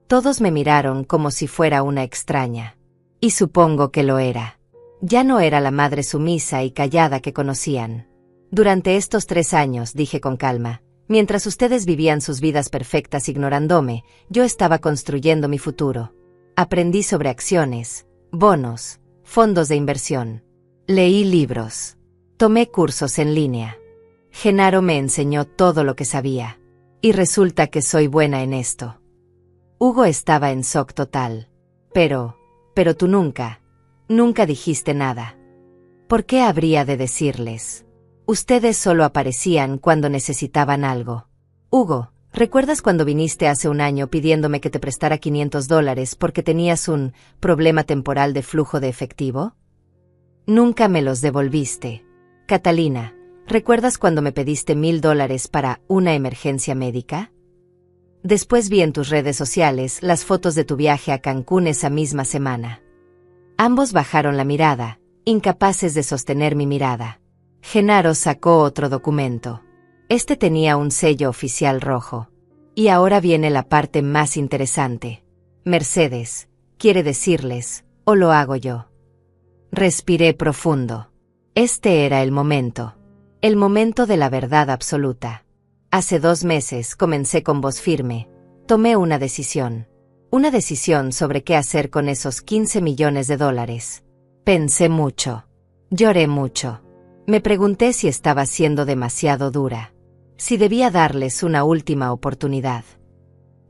Todos me miraron como si fuera una extraña. Y supongo que lo era. Ya no era la madre sumisa y callada que conocían. Durante estos 3 años, dije con calma, mientras ustedes vivían sus vidas perfectas ignorándome, yo estaba construyendo mi futuro. Aprendí sobre acciones, bonos, fondos de inversión. Leí libros. Tomé cursos en línea. Genaro me enseñó todo lo que sabía. Y resulta que soy buena en esto. Hugo estaba en shock total. Pero tú nunca dijiste nada. ¿Por qué habría de decirles? Ustedes solo aparecían cuando necesitaban algo. Hugo, ¿recuerdas cuando viniste hace un año pidiéndome que te prestara $500 porque tenías un problema temporal de flujo de efectivo? Nunca me los devolviste. Catalina, ¿recuerdas cuando me pediste $1000 para una emergencia médica? Después vi en tus redes sociales las fotos de tu viaje a Cancún esa misma semana. Ambos bajaron la mirada, incapaces de sostener mi mirada. Genaro sacó otro documento. Este tenía un sello oficial rojo. Y ahora viene la parte más interesante. Mercedes, quiere decirles, o lo hago yo. Respiré profundo. Este era el momento de la verdad absoluta. Hace 2 meses comencé con voz firme. Tomé una decisión. Una decisión sobre qué hacer con esos 15 millones de dólares. Pensé mucho. Lloré mucho. Me pregunté si estaba siendo demasiado dura. Si debía darles una última oportunidad.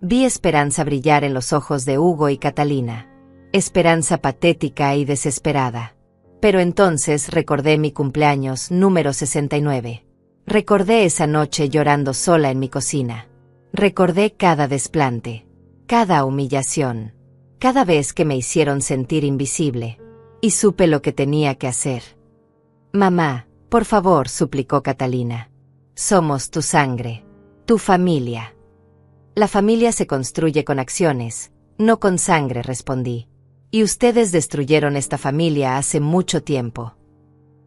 Vi esperanza brillar en los ojos de Hugo y Catalina. Esperanza patética y desesperada. Pero entonces recordé mi cumpleaños número 69. Recordé esa noche llorando sola en mi cocina. Recordé cada desplante, cada humillación, cada vez que me hicieron sentir invisible. Y supe lo que tenía que hacer. Mamá, por favor, suplicó Catalina. Somos tu sangre, tu familia. La familia se construye con acciones, no con sangre, respondí. Y ustedes destruyeron esta familia hace mucho tiempo.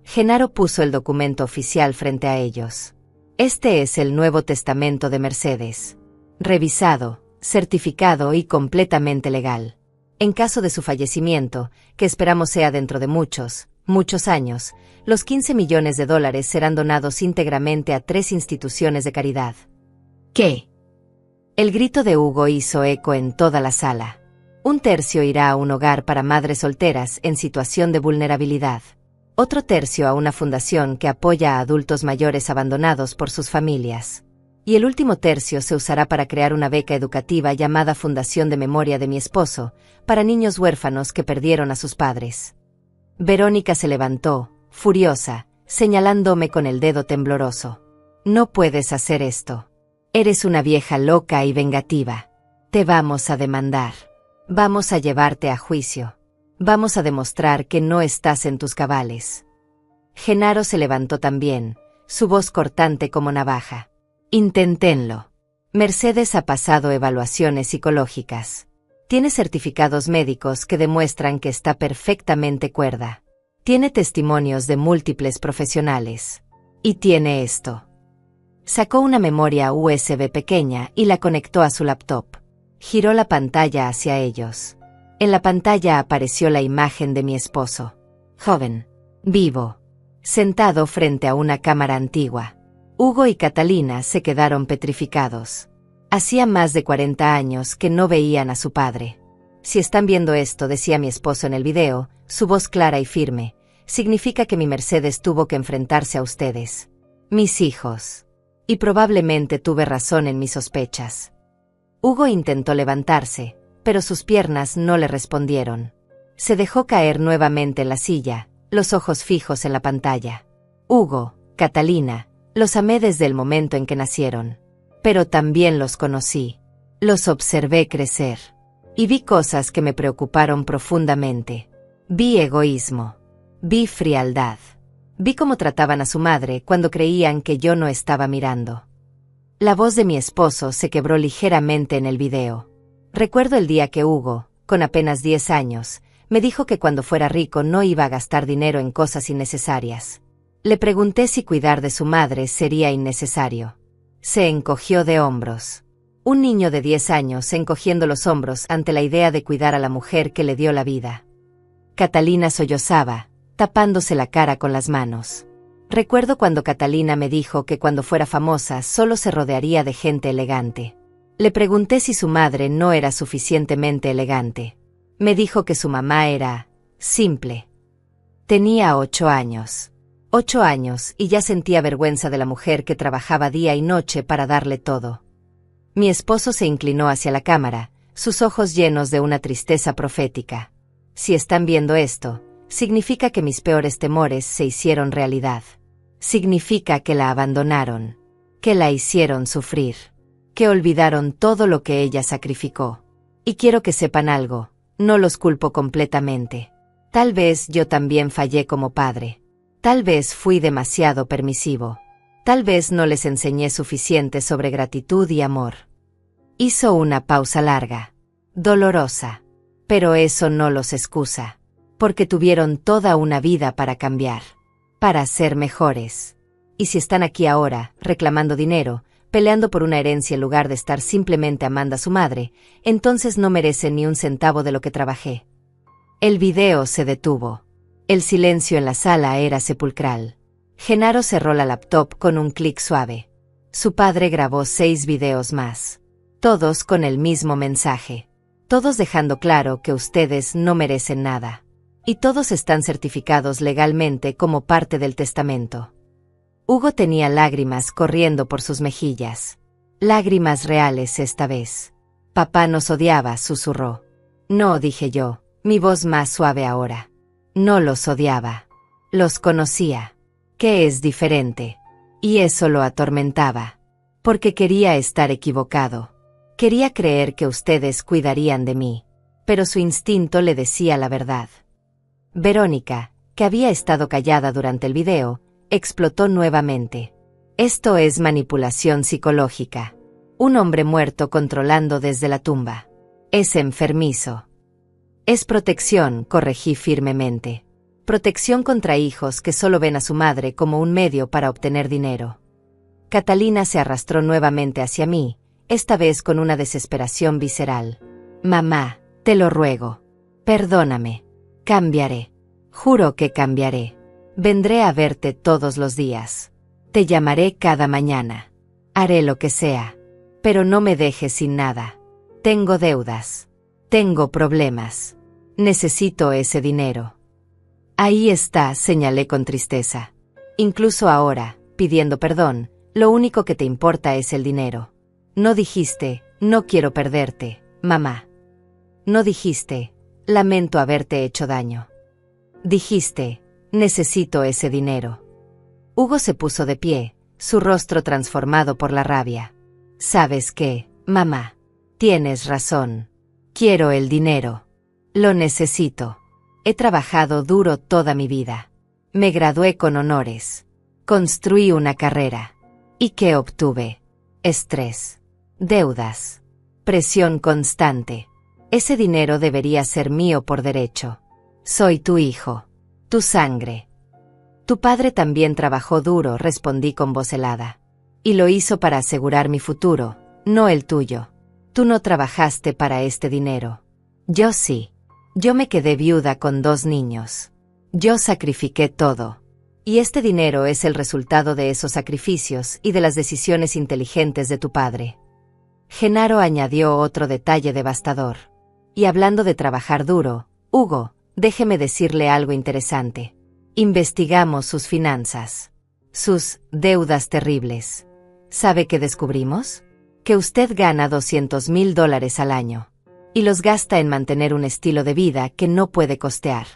Genaro puso el documento oficial frente a ellos. Este es el Nuevo Testamento de Mercedes. Revisado, certificado y completamente legal. En caso de su fallecimiento, que esperamos sea dentro de muchos años, los 15 millones de dólares serán donados íntegramente a 3 instituciones de caridad. ¿Qué? El grito de Hugo hizo eco en toda la sala. 1/3 irá a un hogar para madres solteras en situación de vulnerabilidad. Otro tercio a una fundación que apoya a adultos mayores abandonados por sus familias. Y el último tercio se usará para crear una beca educativa llamada Fundación de Memoria de mi esposo, para niños huérfanos que perdieron a sus padres. Verónica se levantó, furiosa, señalándome con el dedo tembloroso. No puedes hacer esto. Eres una vieja loca y vengativa. Te vamos a demandar. Vamos a llevarte a juicio. Vamos a demostrar que no estás en tus cabales. Genaro se levantó también, su voz cortante como navaja. Inténtenlo. Mercedes ha pasado evaluaciones psicológicas. Tiene certificados médicos que demuestran que está perfectamente cuerda. Tiene testimonios de múltiples profesionales. Y tiene esto. Sacó una memoria USB pequeña y la conectó a su laptop. Giró la pantalla hacia ellos. En la pantalla apareció la imagen de mi esposo. Joven. Vivo. Sentado frente a una cámara antigua. Hugo y Catalina se quedaron petrificados. Hacía más de 40 años que no veían a su padre. Si están viendo esto, decía mi esposo en el video, su voz clara y firme, significa que mi Mercedes tuvo que enfrentarse a ustedes. Mis hijos. Y probablemente tuve razón en mis sospechas. Hugo intentó levantarse, pero sus piernas no le respondieron. Se dejó caer nuevamente en la silla, los ojos fijos en la pantalla. Hugo, Catalina, los amé desde el momento en que nacieron. Pero también los conocí. Los observé crecer. Y vi cosas que me preocuparon profundamente. Vi egoísmo. Vi frialdad. Vi cómo trataban a su madre cuando creían que yo no estaba mirando. La voz de mi esposo se quebró ligeramente en el video. Recuerdo el día que Hugo, con apenas 10 años, me dijo que cuando fuera rico no iba a gastar dinero en cosas innecesarias. Le pregunté si cuidar de su madre sería innecesario. Se encogió de hombros. Un niño de 10 años encogiendo los hombros ante la idea de cuidar a la mujer que le dio la vida. Catalina sollozaba, tapándose la cara con las manos. Recuerdo cuando Catalina me dijo que cuando fuera famosa solo se rodearía de gente elegante. Le pregunté si su madre no era suficientemente elegante. Me dijo que su mamá era simple. Tenía 8 años. 8 años y ya sentía vergüenza de la mujer que trabajaba día y noche para darle todo. Mi esposo se inclinó hacia la cámara, sus ojos llenos de una tristeza profética. Si están viendo esto, significa que mis peores temores se hicieron realidad. Significa que la abandonaron, que la hicieron sufrir, que olvidaron todo lo que ella sacrificó. Y quiero que sepan algo, no los culpo completamente. Tal vez yo también fallé como padre. Tal vez fui demasiado permisivo. Tal vez no les enseñé suficiente sobre gratitud y amor. Hizo una pausa larga, dolorosa, pero eso no los excusa, porque tuvieron toda una vida para cambiar, para ser mejores. Y si están aquí ahora, reclamando dinero, peleando por una herencia en lugar de estar simplemente amando a su madre, entonces no merecen ni un centavo de lo que trabajé. El video se detuvo. El silencio en la sala era sepulcral. Genaro cerró la laptop con un clic suave. Su padre grabó 6 videos más. Todos con el mismo mensaje. todos dejando claro que ustedes no merecen nada. Y todos están certificados legalmente como parte del testamento. Hugo tenía lágrimas corriendo por sus mejillas. Lágrimas reales esta vez. Papá nos odiaba, susurró. No, dije yo, mi voz más suave ahora. No los odiaba. Los conocía. Que es diferente. Y eso lo atormentaba. Porque quería estar equivocado. Quería creer que ustedes cuidarían de mí. Pero su instinto le decía la verdad. Verónica, que había estado callada durante el video, explotó nuevamente. Esto es manipulación psicológica. Un hombre muerto controlando desde la tumba. Es enfermizo. Es protección, corregí firmemente. Protección contra hijos que solo ven a su madre como un medio para obtener dinero. Catalina se arrastró nuevamente hacia mí, esta vez con una desesperación visceral. Mamá, te lo ruego. Perdóname. Cambiaré. Juro que cambiaré. Vendré a verte todos los días. Te llamaré cada mañana. Haré lo que sea. Pero no me dejes sin nada. Tengo deudas. Tengo problemas. Necesito ese dinero. Ahí está, señalé con tristeza. Incluso ahora, pidiendo perdón, lo único que te importa es el dinero. No dijiste, no quiero perderte, mamá. No dijiste, lamento haberte hecho daño. Dijiste, necesito ese dinero. Hugo se puso de pie, su rostro transformado por la rabia. ¿Sabes qué, mamá? Tienes razón. Quiero el dinero. Lo necesito. He trabajado duro toda mi vida. Me gradué con honores. Construí una carrera. ¿Y qué obtuve? Estrés. Deudas. Presión constante. Ese dinero debería ser mío por derecho. Soy tu hijo. Tu sangre. Tu padre también trabajó duro, respondí con voz helada. Y lo hizo para asegurar mi futuro, no el tuyo. Tú no trabajaste para este dinero. Yo sí. Yo me quedé viuda con 2 niños. Yo sacrifiqué todo. Y este dinero es el resultado de esos sacrificios y de las decisiones inteligentes de tu padre. Genaro añadió otro detalle devastador. Y hablando de trabajar duro, Hugo, déjeme decirle algo interesante. Investigamos sus finanzas. Sus deudas terribles. ¿Sabe qué descubrimos? Que usted gana $200,000 al año. Y los gasta en mantener un estilo de vida que no puede costear.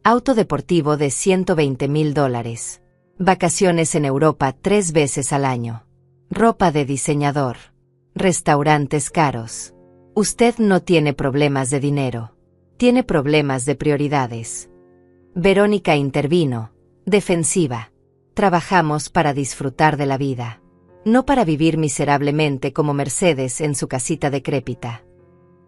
Auto deportivo de $120,000. Vacaciones en Europa 3 veces al año. Ropa de diseñador. Restaurantes caros. Usted no tiene problemas de dinero. Tiene problemas de prioridades. Verónica intervino, defensiva. Trabajamos para disfrutar de la vida. No para vivir miserablemente como Mercedes en su casita decrépita.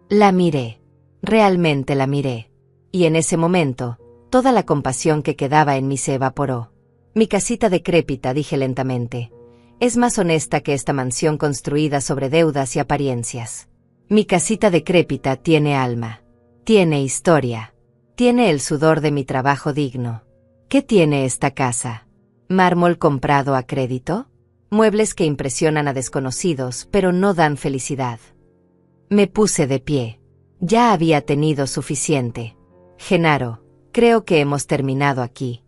La miré. Realmente la miré. Y en ese momento, toda la compasión que quedaba en mí se evaporó. Mi casita decrépita, dije lentamente, es más honesta que esta mansión construida sobre deudas y apariencias. Mi casita decrépita tiene alma. Tiene historia. Tiene el sudor de mi trabajo digno. ¿Qué tiene esta casa? ¿Mármol comprado a crédito? Muebles que impresionan a desconocidos, pero no dan felicidad. Me puse de pie. Ya había tenido suficiente. Genaro, creo que hemos terminado aquí.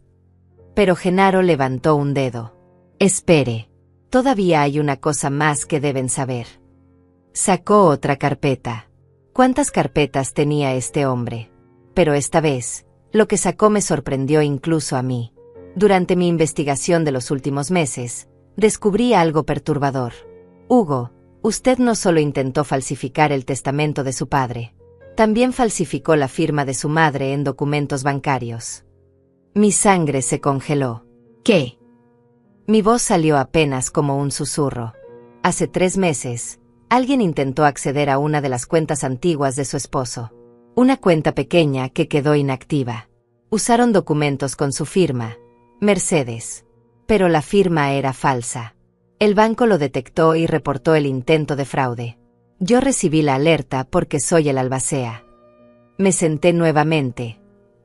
Pero Genaro levantó un dedo. Espere. Todavía hay una cosa más que deben saber. Sacó otra carpeta. ¿Cuántas carpetas tenía este hombre? Pero esta vez, lo que sacó me sorprendió incluso a mí. Durante mi investigación de los últimos meses, descubrí algo perturbador. Hugo, usted no solo intentó falsificar el testamento de su padre, también falsificó la firma de su madre en documentos bancarios. Mi sangre se congeló. ¿Qué? Mi voz salió apenas como un susurro. Hace 3 meses, alguien intentó acceder a una de las cuentas antiguas de su esposo. Una cuenta pequeña que quedó inactiva. Usaron documentos con su firma, Mercedes. Pero la firma era falsa. El banco lo detectó y reportó el intento de fraude. Yo recibí la alerta porque soy el albacea. Me senté nuevamente,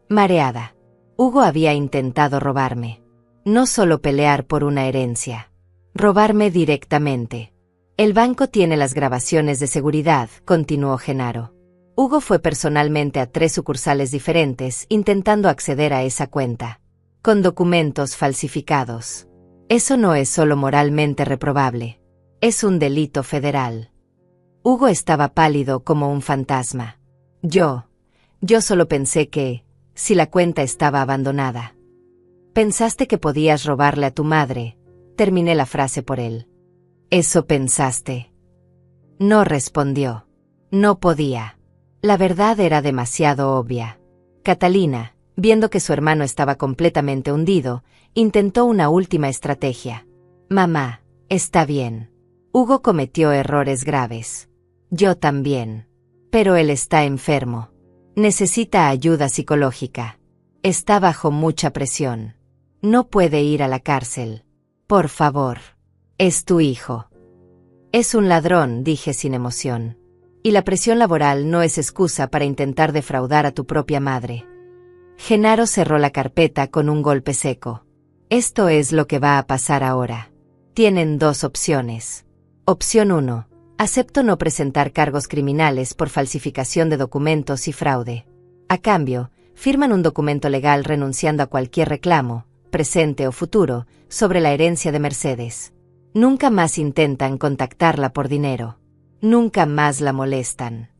mareada. Hugo había intentado robarme. No solo pelear por una herencia. Robarme directamente. El banco tiene las grabaciones de seguridad, continuó Genaro. Hugo fue personalmente a 3 sucursales diferentes intentando acceder a esa cuenta, con documentos falsificados. Eso no es solo moralmente reprobable, es un delito federal. Hugo estaba pálido como un fantasma. Yo solo pensé que, si la cuenta estaba abandonada. Pensaste que podías robarle a tu madre, terminé la frase por él. ¿Eso pensaste? No respondió. No podía. La verdad era demasiado obvia. Catalina, viendo que su hermano estaba completamente hundido, intentó una última estrategia. Mamá, está bien. Hugo cometió errores graves. Yo también. Pero él está enfermo. Necesita ayuda psicológica. Está bajo mucha presión. No puede ir a la cárcel. Por favor. Es tu hijo. Es un ladrón, dije sin emoción. Y la presión laboral no es excusa para intentar defraudar a tu propia madre. Genaro cerró la carpeta con un golpe seco. Esto es lo que va a pasar ahora. Tienen 2 opciones. Opción 1. Acepto no presentar cargos criminales por falsificación de documentos y fraude. A cambio, firman un documento legal renunciando a cualquier reclamo, presente o futuro, sobre la herencia de Mercedes. Nunca más intentan contactarla por dinero. Nunca más la molestan.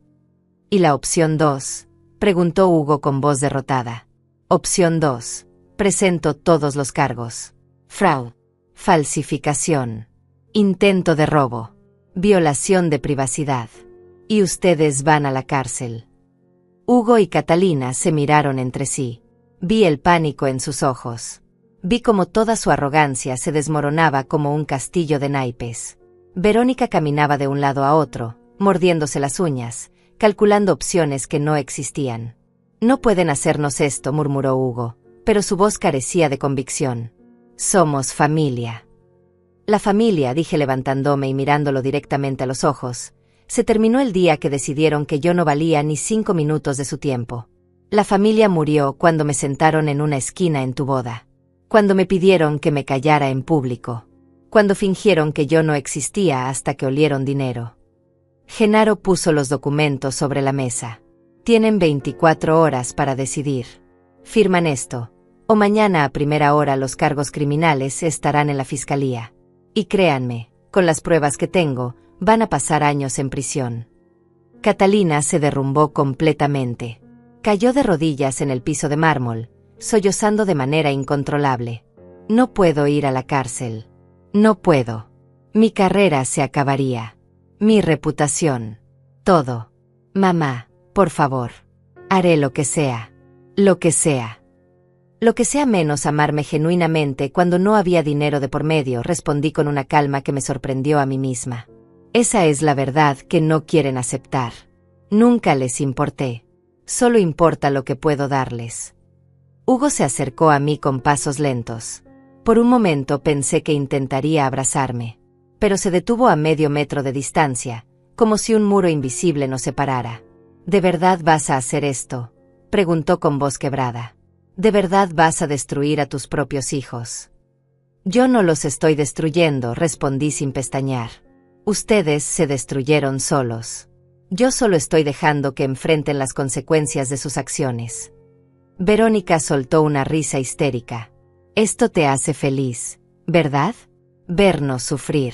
¿Y la opción 2? Preguntó Hugo con voz derrotada. Opción 2. Presento todos los cargos. Fraude. Falsificación. Intento de robo. Violación de privacidad. Y ustedes van a la cárcel. Hugo y Catalina se miraron entre sí. Vi el pánico en sus ojos. Vi cómo toda su arrogancia se desmoronaba como un castillo de naipes. Verónica caminaba de un lado a otro, mordiéndose las uñas, calculando opciones que no existían. No pueden hacernos esto, murmuró Hugo, pero su voz carecía de convicción. Somos familia. La familia, dije levantándome y mirándolo directamente a los ojos. Se terminó el día que decidieron que yo no valía ni 5 minutos de su tiempo. La familia murió cuando me sentaron en una esquina en tu boda. Cuando me pidieron que me callara en público. Cuando fingieron que yo no existía hasta que olieron dinero. Genaro puso los documentos sobre la mesa. Tienen 24 horas para decidir. Firman esto, o mañana a primera hora los cargos criminales estarán en la fiscalía. Y créanme, con las pruebas que tengo, van a pasar años en prisión. Catalina se derrumbó completamente. Cayó de rodillas en el piso de mármol, sollozando de manera incontrolable. No puedo ir a la cárcel. No puedo. Mi carrera se acabaría. Mi reputación. Todo. Mamá, por favor. Haré lo que sea. Lo que sea. Lo que sea menos amarme genuinamente cuando no había dinero de por medio, respondí con una calma que me sorprendió a mí misma. Esa es la verdad que no quieren aceptar. Nunca les importé. Solo importa lo que puedo darles. Hugo se acercó a mí con pasos lentos. Por un momento pensé que intentaría abrazarme, pero se detuvo a medio metro de distancia, como si un muro invisible nos separara. ¿De verdad vas a hacer esto?, preguntó con voz quebrada. ¿De verdad vas a destruir a tus propios hijos? Yo no los estoy destruyendo, respondí sin pestañear. Ustedes se destruyeron solos. Yo solo estoy dejando que enfrenten las consecuencias de sus acciones. Verónica soltó una risa histérica. Esto te hace feliz, ¿verdad? Vernos sufrir.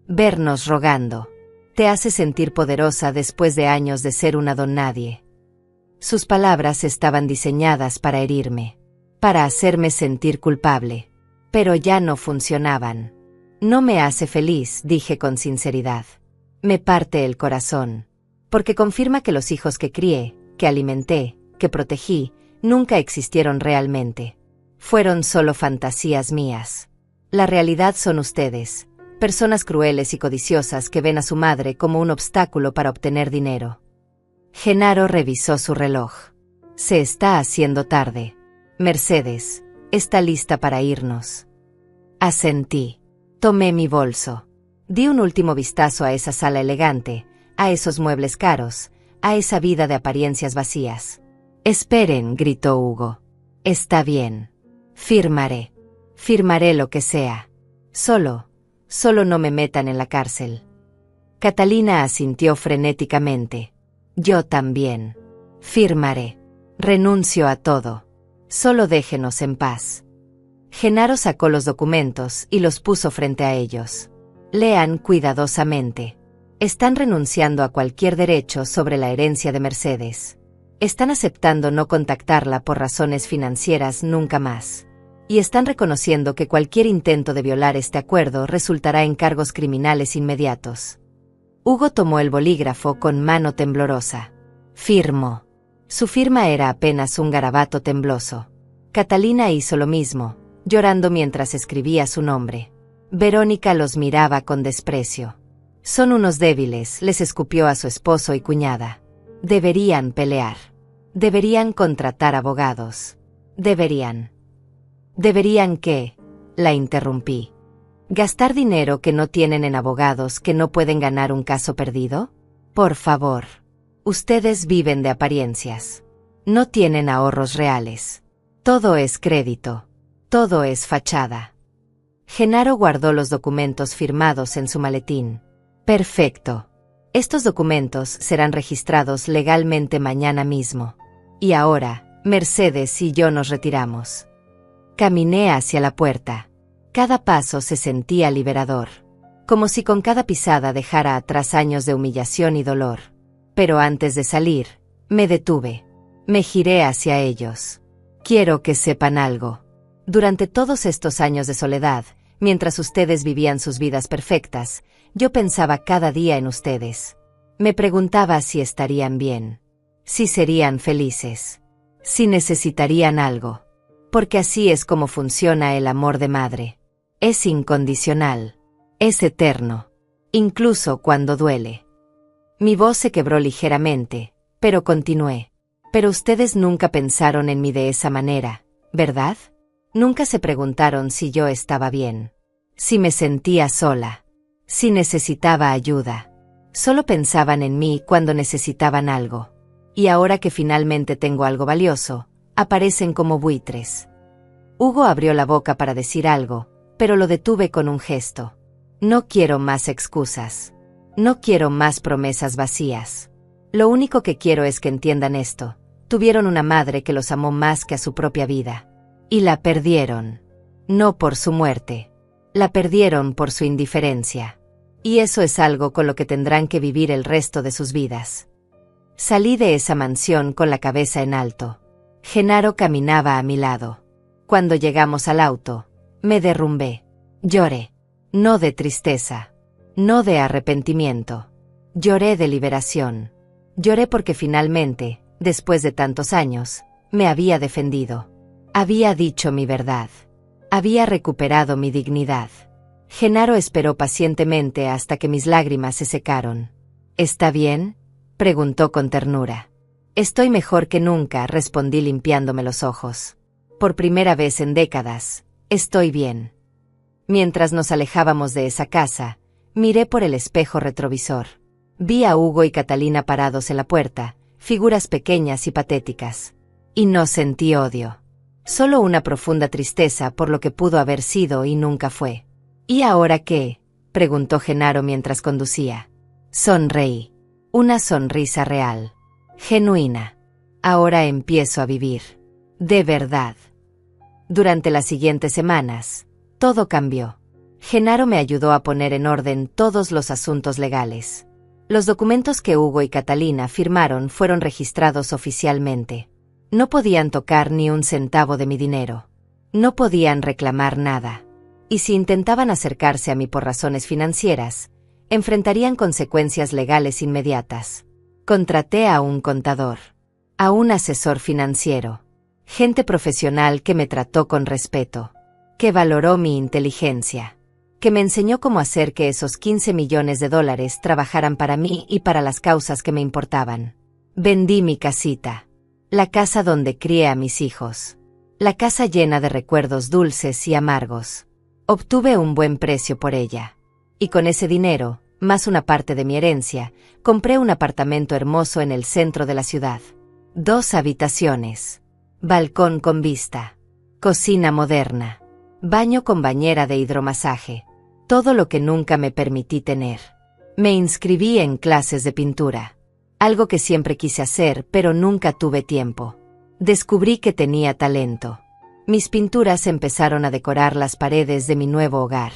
Vernos rogando. Te hace sentir poderosa después de años de ser una don nadie. Sus palabras estaban diseñadas para herirme, para hacerme sentir culpable, pero ya no funcionaban. No me hace feliz, dije con sinceridad. Me parte el corazón, porque confirma que los hijos que crié, que alimenté, que protegí, nunca existieron realmente. Fueron solo fantasías mías. La realidad son ustedes, personas crueles y codiciosas que ven a su madre como un obstáculo para obtener dinero. Genaro revisó su reloj. Se está haciendo tarde. Mercedes, está lista para irnos. Asentí. Tomé mi bolso. Di un último vistazo a esa sala elegante, a esos muebles caros, a esa vida de apariencias vacías. Esperen, gritó Hugo. Está bien. Firmaré. Firmaré lo que sea. Solo no me metan en la cárcel. Catalina asintió frenéticamente. Yo también. Firmaré. Renuncio a todo. Solo déjenos en paz. Genaro sacó los documentos y los puso frente a ellos. Lean cuidadosamente. Están renunciando a cualquier derecho sobre la herencia de Mercedes. Están aceptando no contactarla por razones financieras nunca más. Y están reconociendo que cualquier intento de violar este acuerdo resultará en cargos criminales inmediatos. Hugo tomó el bolígrafo con mano temblorosa. Firmó. Su firma era apenas un garabato tembloso. Catalina hizo lo mismo, llorando mientras escribía su nombre. Verónica los miraba con desprecio. Son unos débiles, les escupió a su esposo y cuñada. Deberían pelear. Deberían contratar abogados. Deberían. ¿Deberían qué? La interrumpí. ¿Gastar dinero que no tienen en abogados que no pueden ganar un caso perdido? Por favor. Ustedes viven de apariencias. No tienen ahorros reales. Todo es crédito. Todo es fachada. Genaro guardó los documentos firmados en su maletín. Perfecto. Estos documentos serán registrados legalmente mañana mismo. Y ahora, Mercedes y yo nos retiramos. Caminé hacia la puerta. Cada paso se sentía liberador. Como si con cada pisada dejara atrás años de humillación y dolor. Pero antes de salir, me detuve. Me giré hacia ellos. Quiero que sepan algo. Durante todos estos años de soledad, mientras ustedes vivían sus vidas perfectas, yo pensaba cada día en ustedes. Me preguntaba si estarían bien. Si serían felices. Si necesitarían algo. Porque así es como funciona el amor de madre. Es incondicional. Es eterno. Incluso cuando duele. Mi voz se quebró ligeramente, pero continué. Pero ustedes nunca pensaron en mí de esa manera, ¿verdad? Nunca se preguntaron si yo estaba bien. Si me sentía sola. Si necesitaba ayuda. Solo pensaban en mí cuando necesitaban algo. Y ahora que finalmente tengo algo valioso, aparecen como buitres. Hugo abrió la boca para decir algo, pero lo detuve con un gesto. No quiero más excusas. No quiero más promesas vacías. Lo único que quiero es que entiendan esto. Tuvieron una madre que los amó más que a su propia vida. Y la perdieron. No por su muerte. La perdieron por su indiferencia. Y eso es algo con lo que tendrán que vivir el resto de sus vidas. Salí de esa mansión con la cabeza en alto. Genaro caminaba a mi lado. Cuando llegamos al auto, me derrumbé. Lloré. No de tristeza. No de arrepentimiento. Lloré de liberación. Lloré porque finalmente, después de tantos años, me había defendido. Había dicho mi verdad. Había recuperado mi dignidad. Genaro esperó pacientemente hasta que mis lágrimas se secaron. ¿Está bien?, preguntó con ternura. Estoy mejor que nunca, respondí limpiándome los ojos. Por primera vez en décadas, estoy bien. Mientras nos alejábamos de esa casa, miré por el espejo retrovisor. Vi a Hugo y Catalina parados en la puerta, figuras pequeñas y patéticas. Y no sentí odio. Solo una profunda tristeza por lo que pudo haber sido y nunca fue. ¿Y ahora qué?, preguntó Genaro mientras conducía. Sonreí. Una sonrisa real. Genuina. Ahora empiezo a vivir. De verdad. Durante las siguientes semanas, todo cambió. Genaro me ayudó a poner en orden todos los asuntos legales. Los documentos que Hugo y Catalina firmaron fueron registrados oficialmente. No podían tocar ni un centavo de mi dinero. No podían reclamar nada. Y si intentaban acercarse a mí por razones financieras, enfrentarían consecuencias legales inmediatas. Contraté a un contador, a un asesor financiero, gente profesional que me trató con respeto, que valoró mi inteligencia, que me enseñó cómo hacer que esos $15 millones trabajaran para mí y para las causas que me importaban. Vendí mi casita, la casa donde crié a mis hijos, la casa llena de recuerdos dulces y amargos. Obtuve un buen precio por ella. Y con ese dinero, más una parte de mi herencia, compré un apartamento hermoso en el centro de la ciudad. 2 habitaciones. Balcón con vista. Cocina moderna. Baño con bañera de hidromasaje. Todo lo que nunca me permití tener. Me inscribí en clases de pintura. Algo que siempre quise hacer, pero nunca tuve tiempo. Descubrí que tenía talento. Mis pinturas empezaron a decorar las paredes de mi nuevo hogar.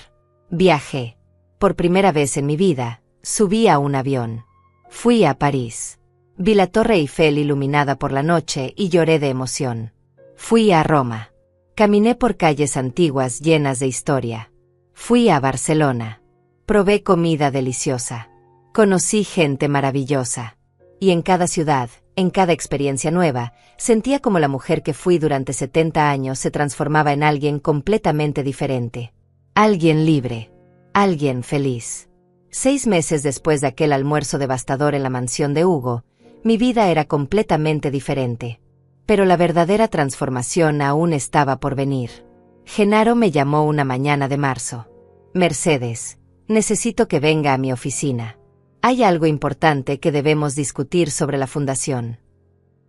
Viajé. Por primera vez en mi vida, subí a un avión. Fui a París. Vi la Torre Eiffel iluminada por la noche y lloré de emoción. Fui a Roma. Caminé por calles antiguas llenas de historia. Fui a Barcelona. Probé comida deliciosa. Conocí gente maravillosa. Y en cada ciudad, en cada experiencia nueva, sentía como la mujer que fui durante 70 años se transformaba en alguien completamente diferente. Alguien libre. Alguien feliz. 6 meses después de aquel almuerzo devastador en la mansión de Hugo, mi vida era completamente diferente. Pero la verdadera transformación aún estaba por venir. Genaro me llamó una mañana de marzo. Mercedes, necesito que venga a mi oficina. Hay algo importante que debemos discutir sobre la fundación.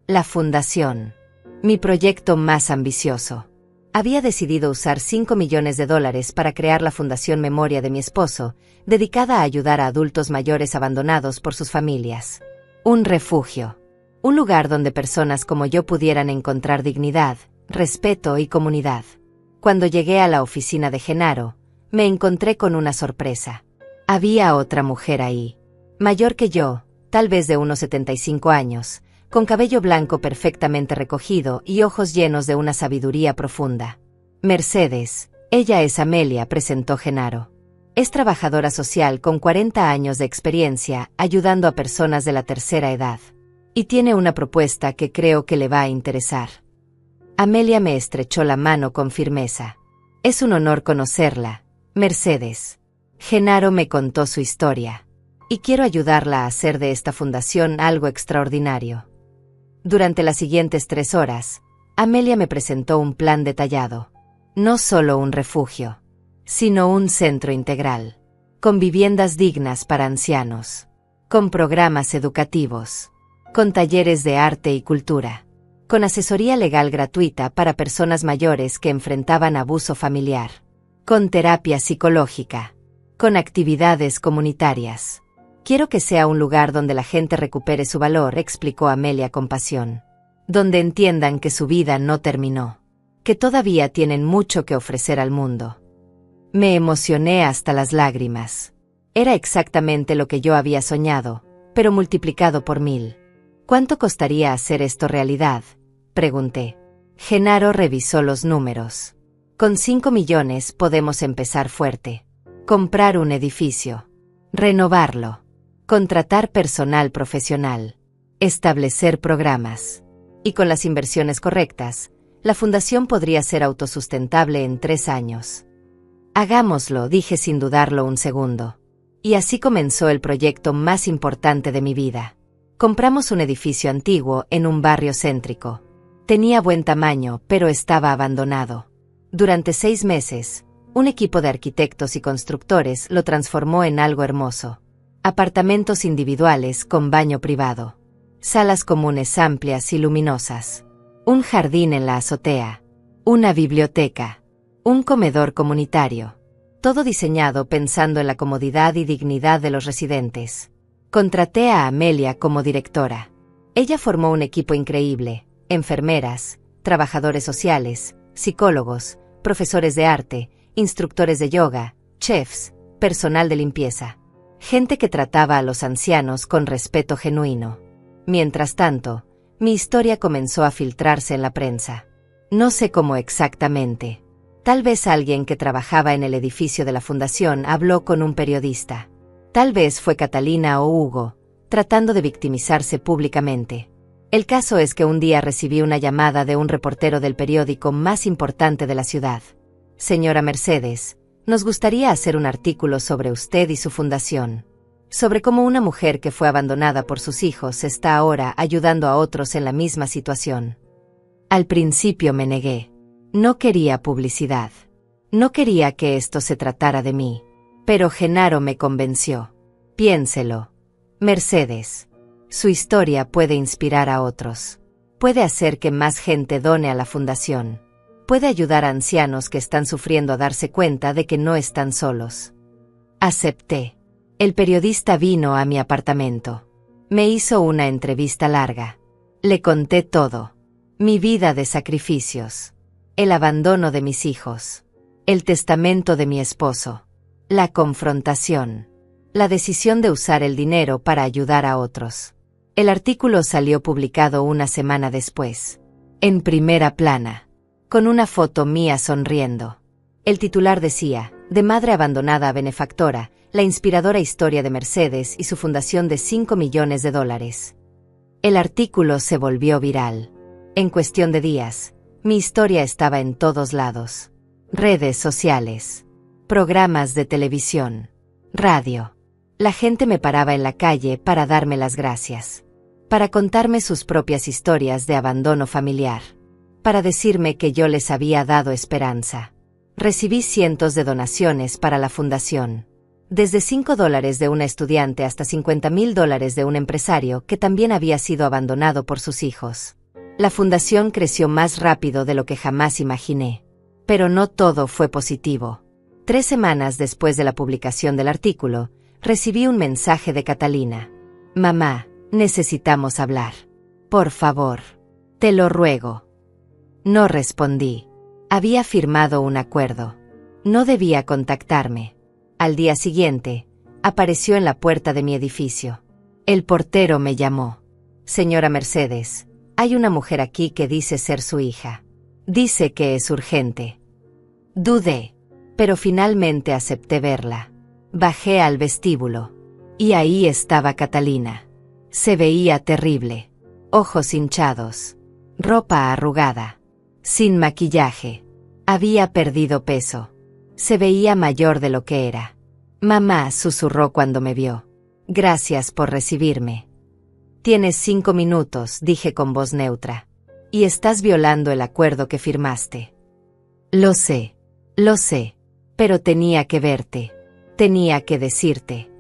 La fundación. Mi proyecto más ambicioso. Había decidido usar $5 millones para crear la Fundación Memoria de mi esposo, dedicada a ayudar a adultos mayores abandonados por sus familias. Un refugio. Un lugar donde personas como yo pudieran encontrar dignidad, respeto y comunidad. Cuando llegué a la oficina de Genaro, me encontré con una sorpresa. Había otra mujer ahí. Mayor que yo, tal vez de unos 75 años, con cabello blanco perfectamente recogido y ojos llenos de una sabiduría profunda. Mercedes, ella es Amelia, presentó Genaro. Es trabajadora social con 40 años de experiencia ayudando a personas de la tercera edad. Y tiene una propuesta que creo que le va a interesar. Amelia me estrechó la mano con firmeza. Es un honor conocerla, Mercedes. Genaro me contó su historia. Y quiero ayudarla a hacer de esta fundación algo extraordinario. Durante las siguientes 3 horas, Amelia me presentó un plan detallado. No solo un refugio, sino un centro integral, con viviendas dignas para ancianos, con programas educativos, con talleres de arte y cultura, con asesoría legal gratuita para personas mayores que enfrentaban abuso familiar, con terapia psicológica, con actividades comunitarias. Quiero que sea un lugar donde la gente recupere su valor, explicó Amelia con pasión. Donde entiendan que su vida no terminó, que todavía tienen mucho que ofrecer al mundo. Me emocioné hasta las lágrimas. Era exactamente lo que yo había soñado, pero multiplicado por 1000. ¿Cuánto costaría hacer esto realidad?, pregunté. Genaro revisó los números. Con 5 millones podemos empezar fuerte. Comprar un edificio. Renovarlo. Contratar personal profesional. Establecer programas. Y con las inversiones correctas, la fundación podría ser autosustentable en 3 años. Hagámoslo, dije sin dudarlo un segundo. Y así comenzó el proyecto más importante de mi vida. Compramos un edificio antiguo en un barrio céntrico. Tenía buen tamaño, pero estaba abandonado. Durante 6 meses, un equipo de arquitectos y constructores lo transformó en algo hermoso. Apartamentos individuales con baño privado. Salas comunes amplias y luminosas. Un jardín en la azotea. Una biblioteca. Un comedor comunitario. Todo diseñado pensando en la comodidad y dignidad de los residentes. Contraté a Amelia como directora. Ella formó un equipo increíble: enfermeras, trabajadores sociales, psicólogos, profesores de arte, instructores de yoga, chefs, personal de limpieza. Gente que trataba a los ancianos con respeto genuino. Mientras tanto, mi historia comenzó a filtrarse en la prensa. No sé cómo exactamente. Tal vez alguien que trabajaba en el edificio de la fundación habló con un periodista. Tal vez fue Catalina o Hugo, tratando de victimizarse públicamente. El caso es que un día recibí una llamada de un reportero del periódico más importante de la ciudad. Señora Mercedes, nos gustaría hacer un artículo sobre usted y su fundación. Sobre cómo una mujer que fue abandonada por sus hijos está ahora ayudando a otros en la misma situación. Al principio me negué. No quería publicidad. No quería que esto se tratara de mí. Pero Genaro me convenció. Piénselo. Mercedes. Su historia puede inspirar a otros. Puede hacer que más gente done a la fundación. Puede ayudar a ancianos que están sufriendo a darse cuenta de que no están solos. Acepté. El periodista vino a mi apartamento. Me hizo una entrevista larga. Le conté todo. Mi vida de sacrificios. El abandono de mis hijos. El testamento de mi esposo. La confrontación. La decisión de usar el dinero para ayudar a otros. El artículo salió publicado una semana después. En primera plana. Con una foto mía sonriendo. El titular decía, de madre abandonada a benefactora, la inspiradora historia de Mercedes y su fundación de $5 millones. El artículo se volvió viral. En cuestión de días, mi historia estaba en todos lados. Redes sociales. Programas de televisión. Radio. La gente me paraba en la calle para darme las gracias. Para contarme sus propias historias de abandono familiar. Para decirme que yo les había dado esperanza. Recibí cientos de donaciones para la fundación. Desde $5 de una estudiante hasta $50,000 de un empresario que también había sido abandonado por sus hijos. La fundación creció más rápido de lo que jamás imaginé. Pero no todo fue positivo. 3 semanas después de la publicación del artículo, recibí un mensaje de Catalina. Mamá, necesitamos hablar. Por favor. Te lo ruego. No respondí. Había firmado un acuerdo. No debía contactarme. Al día siguiente, apareció en la puerta de mi edificio. El portero me llamó. Señora Mercedes, hay una mujer aquí que dice ser su hija. Dice que es urgente. Dudé, pero finalmente acepté verla. Bajé al vestíbulo. Y ahí estaba Catalina. Se veía terrible. Ojos hinchados. Ropa arrugada. Sin maquillaje. Había perdido peso. Se veía mayor de lo que era. Mamá susurró cuando me vio. Gracias por recibirme. Tienes 5 minutos, dije con voz neutra. Y estás violando el acuerdo que firmaste. Lo sé, pero tenía que verte. Tenía que decirte.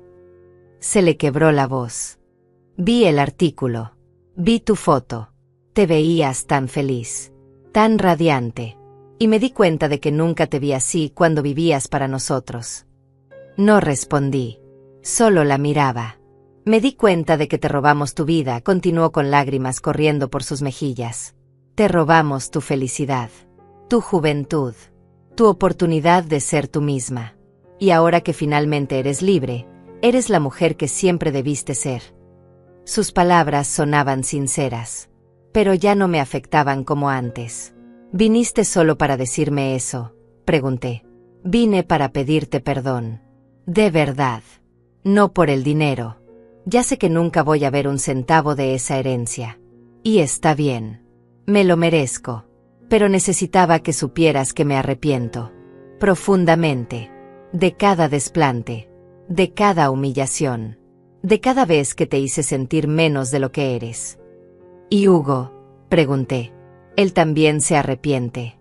Se le quebró la voz. Vi el artículo. Vi tu foto. Te veías tan feliz. Tan radiante. Y me di cuenta de que nunca te vi así cuando vivías para nosotros. No respondí. Solo la miraba. Me di cuenta de que te robamos tu vida, continuó con lágrimas corriendo por sus mejillas. Te robamos tu felicidad. Tu juventud. Tu oportunidad de ser tú misma. Y ahora que finalmente eres libre, eres la mujer que siempre debiste ser. Sus palabras sonaban sinceras. Pero ya no me afectaban como antes. ¿Viniste solo para decirme eso?, pregunté. Vine para pedirte perdón. De verdad. No por el dinero. Ya sé que nunca voy a ver un centavo de esa herencia. Y está bien. Me lo merezco. Pero necesitaba que supieras que me arrepiento. Profundamente. De cada desplante. De cada humillación. De cada vez que te hice sentir menos de lo que eres. ¿Y Hugo?, pregunté. Él también se arrepiente.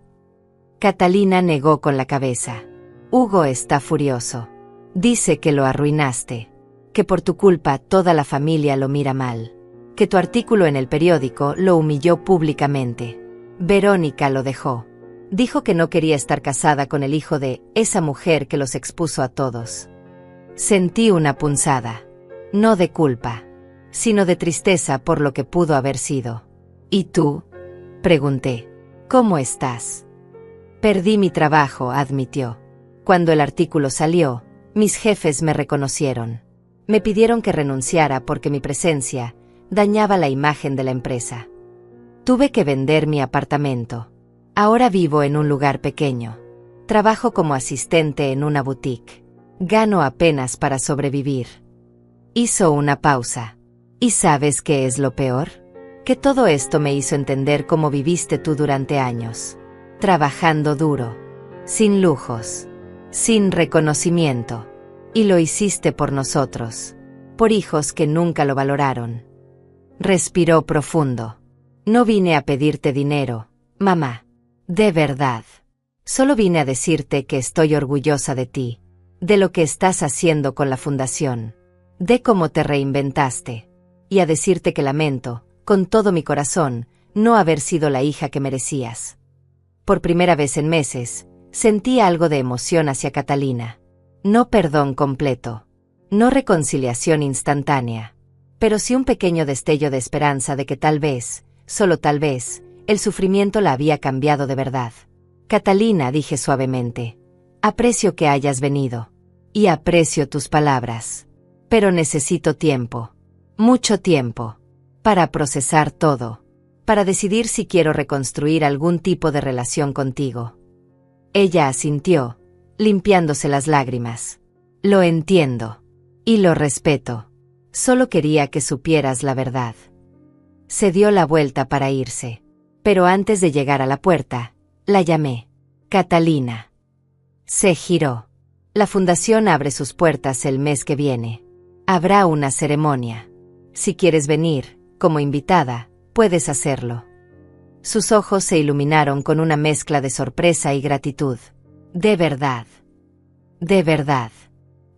Catalina negó con la cabeza. Hugo está furioso. Dice que lo arruinaste. Que por tu culpa toda la familia lo mira mal. Que tu artículo en el periódico lo humilló públicamente. Verónica lo dejó. Dijo que no quería estar casada con el hijo de esa mujer que los expuso a todos. Sentí una punzada. No de culpa, sino de tristeza por lo que pudo haber sido. ¿Y tú?, pregunté. ¿Cómo estás? Perdí mi trabajo, admitió. Cuando el artículo salió, mis jefes me reconocieron. Me pidieron que renunciara porque mi presencia dañaba la imagen de la empresa. Tuve que vender mi apartamento. Ahora vivo en un lugar pequeño. Trabajo como asistente en una boutique. Gano apenas para sobrevivir. Hizo una pausa. ¿Y sabes qué es lo peor? Que todo esto me hizo entender cómo viviste tú durante años. Trabajando duro. Sin lujos. Sin reconocimiento. Y lo hiciste por nosotros. Por hijos que nunca lo valoraron. Respiró profundo. No vine a pedirte dinero, mamá. De verdad. Solo vine a decirte que estoy orgullosa de ti. De lo que estás haciendo con la fundación. De cómo te reinventaste. Y a decirte que lamento, con todo mi corazón, no haber sido la hija que merecías. Por primera vez en meses, sentí algo de emoción hacia Catalina. No perdón completo. No reconciliación instantánea. pero sí un pequeño destello de esperanza de que tal vez, solo tal vez, el sufrimiento la había cambiado de verdad. Catalina, dije suavemente, aprecio que hayas venido. Y aprecio tus palabras. Pero necesito tiempo. Mucho tiempo. Para procesar todo. Para decidir si quiero reconstruir algún tipo de relación contigo. Ella asintió, limpiándose las lágrimas. Lo entiendo. Y lo respeto. Solo quería que supieras la verdad. Se dio la vuelta para irse. Pero antes de llegar a la puerta, la llamé. Catalina. Se giró. La fundación abre sus puertas el mes que viene. Habrá una ceremonia. Si quieres venir, como invitada, puedes hacerlo. Sus ojos se iluminaron con una mezcla de sorpresa y gratitud. De verdad. De verdad.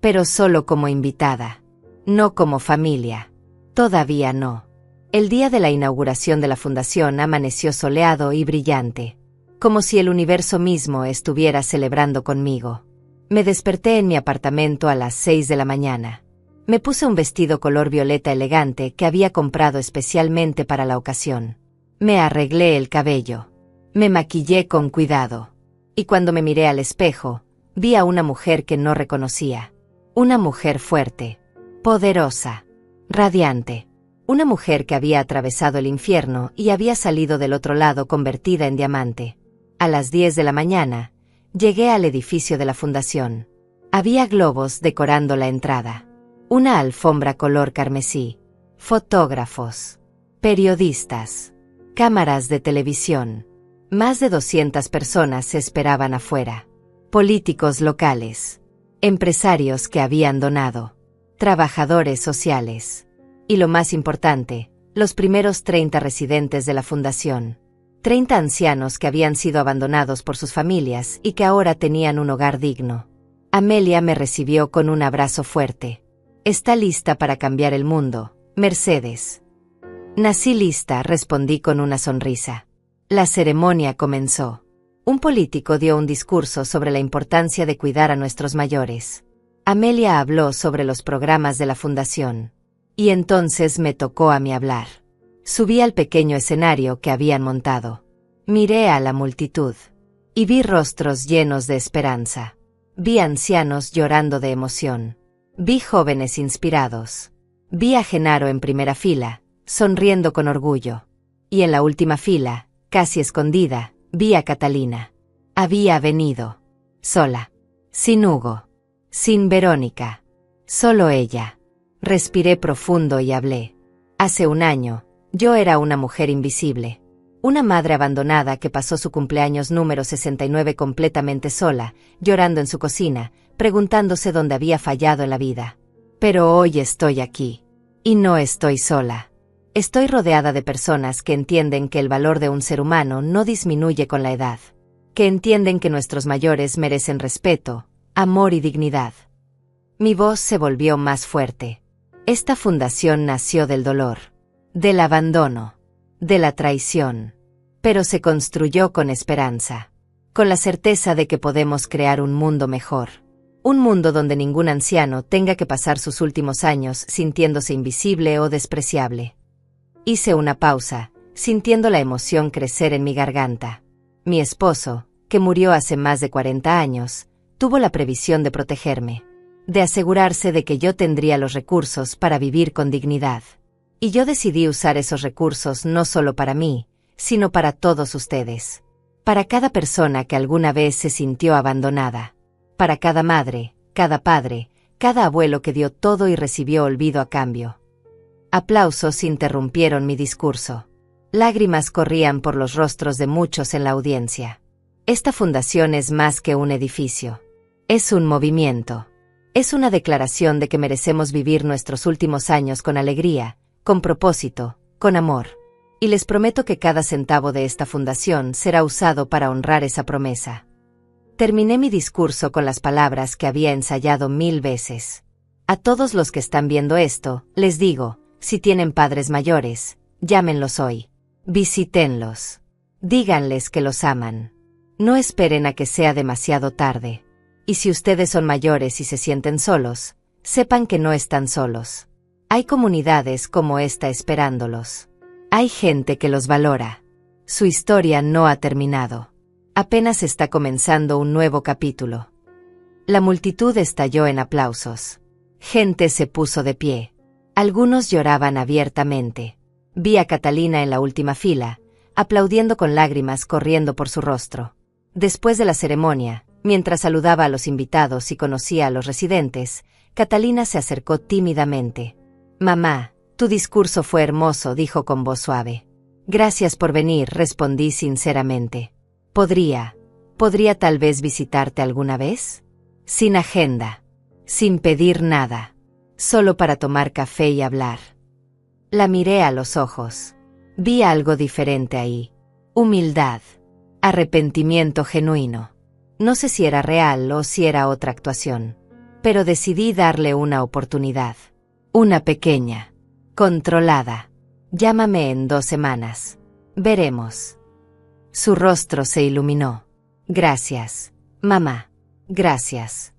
Pero solo como invitada. No como familia. Todavía no. El día de la inauguración de la fundación amaneció soleado y brillante. Como si el universo mismo estuviera celebrando conmigo. Me desperté en mi apartamento a las 6 de la mañana. Me puse un vestido color violeta elegante que había comprado especialmente para la ocasión. Me arreglé el cabello. Me maquillé con cuidado. Y cuando me miré al espejo, vi a una mujer que no reconocía. Una mujer fuerte, poderosa, radiante. Una mujer que había atravesado el infierno y había salido del otro lado convertida en diamante. A las 10 de la mañana, llegué al edificio de la fundación. Había globos decorando la entrada. Una alfombra color carmesí. Fotógrafos. Periodistas. Cámaras de televisión. Más de 200 personas se esperaban afuera. Políticos locales. Empresarios que habían donado. Trabajadores sociales. Y lo más importante, los primeros 30 residentes de la fundación. 30 ancianos que habían sido abandonados por sus familias y que ahora tenían un hogar digno. Amelia me recibió con un abrazo fuerte. Está lista para cambiar el mundo, Mercedes. Nací lista, respondí con una sonrisa. La ceremonia comenzó. Un político dio un discurso sobre la importancia de cuidar a nuestros mayores. Amelia habló sobre los programas de la fundación. Y entonces me tocó a mí hablar. Subí al pequeño escenario que habían montado. Miré a la multitud. Y vi rostros llenos de esperanza. Vi ancianos llorando de emoción. Vi jóvenes inspirados. Vi a Genaro en primera fila, sonriendo con orgullo. Y en la última fila, casi escondida, vi a Catalina. Había venido. Sola. Sin Hugo. Sin Verónica. Solo ella. Respiré profundo y hablé. Hace un año, yo era una mujer invisible. Una madre abandonada que pasó su cumpleaños número 69 completamente sola, llorando en su cocina, preguntándose dónde había fallado en la vida. Pero hoy estoy aquí. Y no estoy sola. Estoy rodeada de personas que entienden que el valor de un ser humano no disminuye con la edad. Que entienden que nuestros mayores merecen respeto, amor y dignidad. Mi voz se volvió más fuerte. Esta fundación nació del dolor. Del abandono, de la traición, pero se construyó con esperanza, con la certeza de que podemos crear un mundo mejor, un mundo donde ningún anciano tenga que pasar sus últimos años sintiéndose invisible o despreciable. Hice una pausa, sintiendo la emoción crecer en mi garganta. Mi esposo, que murió hace más de 40 años, tuvo la previsión de protegerme, de asegurarse de que yo tendría los recursos para vivir con dignidad. Y yo decidí usar esos recursos no solo para mí, sino para todos ustedes. Para cada persona que alguna vez se sintió abandonada. Para cada madre, cada padre, cada abuelo que dio todo y recibió olvido a cambio. Aplausos interrumpieron mi discurso. Lágrimas corrían por los rostros de muchos en la audiencia. Esta fundación es más que un edificio. Es un movimiento. Es una declaración de que merecemos vivir nuestros últimos años con alegría, con propósito, con amor. Y les prometo que cada centavo de esta fundación será usado para honrar esa promesa. Terminé mi discurso con las palabras que había ensayado 1000 veces. A todos los que están viendo esto, les digo, si tienen padres mayores, llámenlos hoy. Visítenlos. Díganles que los aman. No esperen a que sea demasiado tarde. Y si ustedes son mayores y se sienten solos, sepan que no están solos. Hay comunidades como esta esperándolos. Hay gente que los valora. Su historia no ha terminado. Apenas está comenzando un nuevo capítulo. La multitud estalló en aplausos. Gente se puso de pie. Algunos lloraban abiertamente. Vi a Catalina en la última fila, aplaudiendo con lágrimas corriendo por su rostro. Después de la ceremonia, mientras saludaba a los invitados y conocía a los residentes, Catalina se acercó tímidamente. «Mamá, tu discurso fue hermoso», dijo con voz suave. «Gracias por venir», respondí sinceramente. ¿Podría tal vez visitarte alguna vez? Sin agenda. Sin pedir nada. Solo para tomar café y hablar». La miré a los ojos. Vi algo diferente ahí. Humildad. Arrepentimiento genuino. No sé si era real o si era otra actuación. Pero decidí darle una oportunidad. Una pequeña. Controlada. Llámame en 2 semanas. Veremos. Su rostro se iluminó. «Gracias, mamá. Gracias».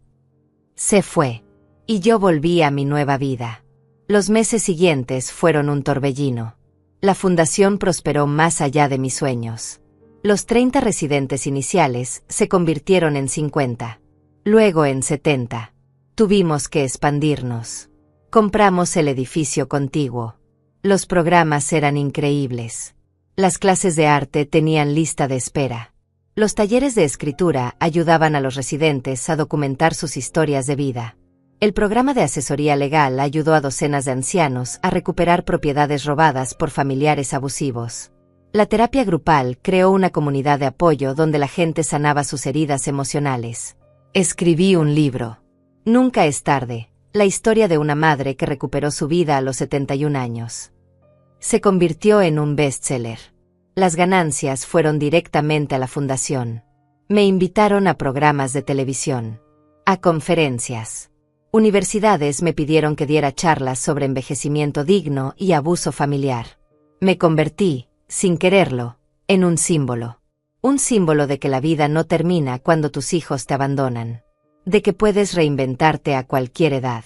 Se fue. Y yo volví a mi nueva vida. Los meses siguientes fueron un torbellino. La fundación prosperó más allá de mis sueños. Los 30 residentes iniciales se convirtieron en 50. Luego en 70. Tuvimos que expandirnos. Compramos el edificio contiguo. Los programas eran increíbles. Las clases de arte tenían lista de espera. Los talleres de escritura ayudaban a los residentes a documentar sus historias de vida. El programa de asesoría legal ayudó a docenas de ancianos a recuperar propiedades robadas por familiares abusivos. La terapia grupal creó una comunidad de apoyo donde la gente sanaba sus heridas emocionales. Escribí un libro. Nunca es tarde. La historia de una madre que recuperó su vida a los 71 años. Se convirtió en un bestseller. Las ganancias fueron directamente a la fundación. Me invitaron a programas de televisión, a conferencias. Universidades me pidieron que diera charlas sobre envejecimiento digno y abuso familiar. Me convertí, sin quererlo, en un símbolo. Un símbolo de que la vida no termina cuando tus hijos te abandonan. De que puedes reinventarte a cualquier edad.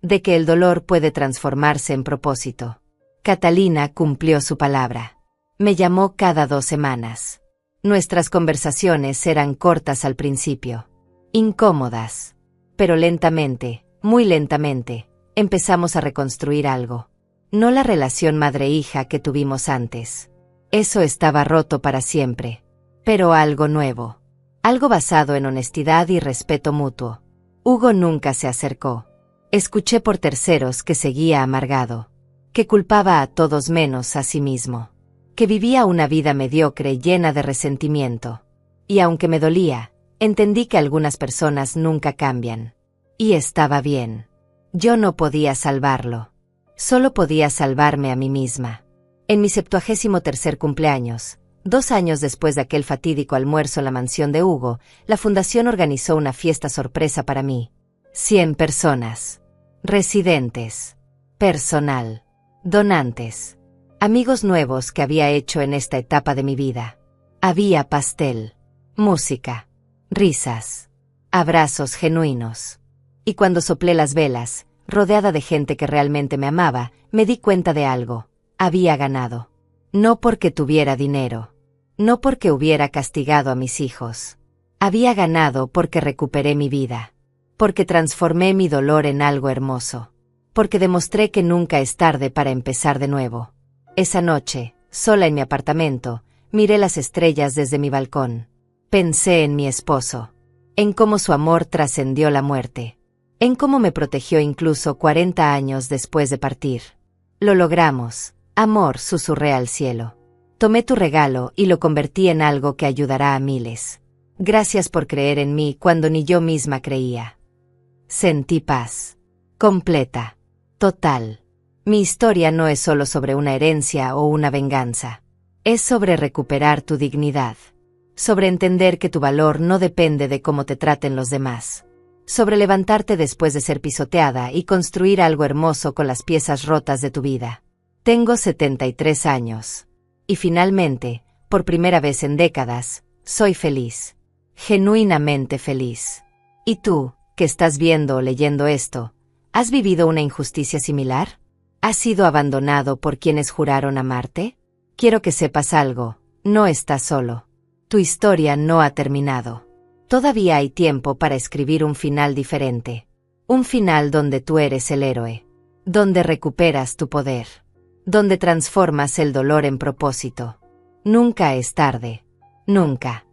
De que el dolor puede transformarse en propósito. Catalina cumplió su palabra. Me llamó cada 2 semanas. Nuestras conversaciones eran cortas al principio. Incómodas. Pero lentamente, muy lentamente, empezamos a reconstruir algo. No la relación madre-hija que tuvimos antes. Eso estaba roto para siempre. Pero algo nuevo. Algo basado en honestidad y respeto mutuo. Hugo nunca se acercó. Escuché por terceros que seguía amargado. Que culpaba a todos menos a sí mismo. Que vivía una vida mediocre llena de resentimiento. Y aunque me dolía, entendí que algunas personas nunca cambian. Y estaba bien. Yo no podía salvarlo. Solo podía salvarme a mí misma. En mi 73º cumpleaños, 2 años después de aquel fatídico almuerzo en la mansión de Hugo, la fundación organizó una fiesta sorpresa para mí. 100 personas. Residentes. Personal. Donantes. Amigos nuevos que había hecho en esta etapa de mi vida. Había pastel. Música. Risas. Abrazos genuinos. Y cuando soplé las velas, rodeada de gente que realmente me amaba, me di cuenta de algo. Había ganado. No porque tuviera dinero. No porque hubiera castigado a mis hijos. Había ganado porque recuperé mi vida. Porque transformé mi dolor en algo hermoso. Porque demostré que nunca es tarde para empezar de nuevo. Esa noche, sola en mi apartamento, miré las estrellas desde mi balcón. Pensé en mi esposo. En cómo su amor trascendió la muerte. En cómo me protegió incluso 40 años después de partir. Lo logramos. Amor, susurré al cielo. Tomé tu regalo y lo convertí en algo que ayudará a miles. Gracias por creer en mí cuando ni yo misma creía. Sentí paz. Completa. Total. Mi historia no es solo sobre una herencia o una venganza. Es sobre recuperar tu dignidad. Sobre entender que tu valor no depende de cómo te traten los demás. Sobre levantarte después de ser pisoteada y construir algo hermoso con las piezas rotas de tu vida. Tengo 73 años. Y finalmente, por primera vez en décadas, soy feliz. Genuinamente feliz. ¿Y tú, que estás viendo o leyendo esto, has vivido una injusticia similar? ¿Has sido abandonado por quienes juraron amarte? Quiero que sepas algo, no estás solo. Tu historia no ha terminado. Todavía hay tiempo para escribir un final diferente. Un final donde tú eres el héroe. Donde recuperas tu poder. Donde transformas el dolor en propósito. Nunca es tarde. Nunca.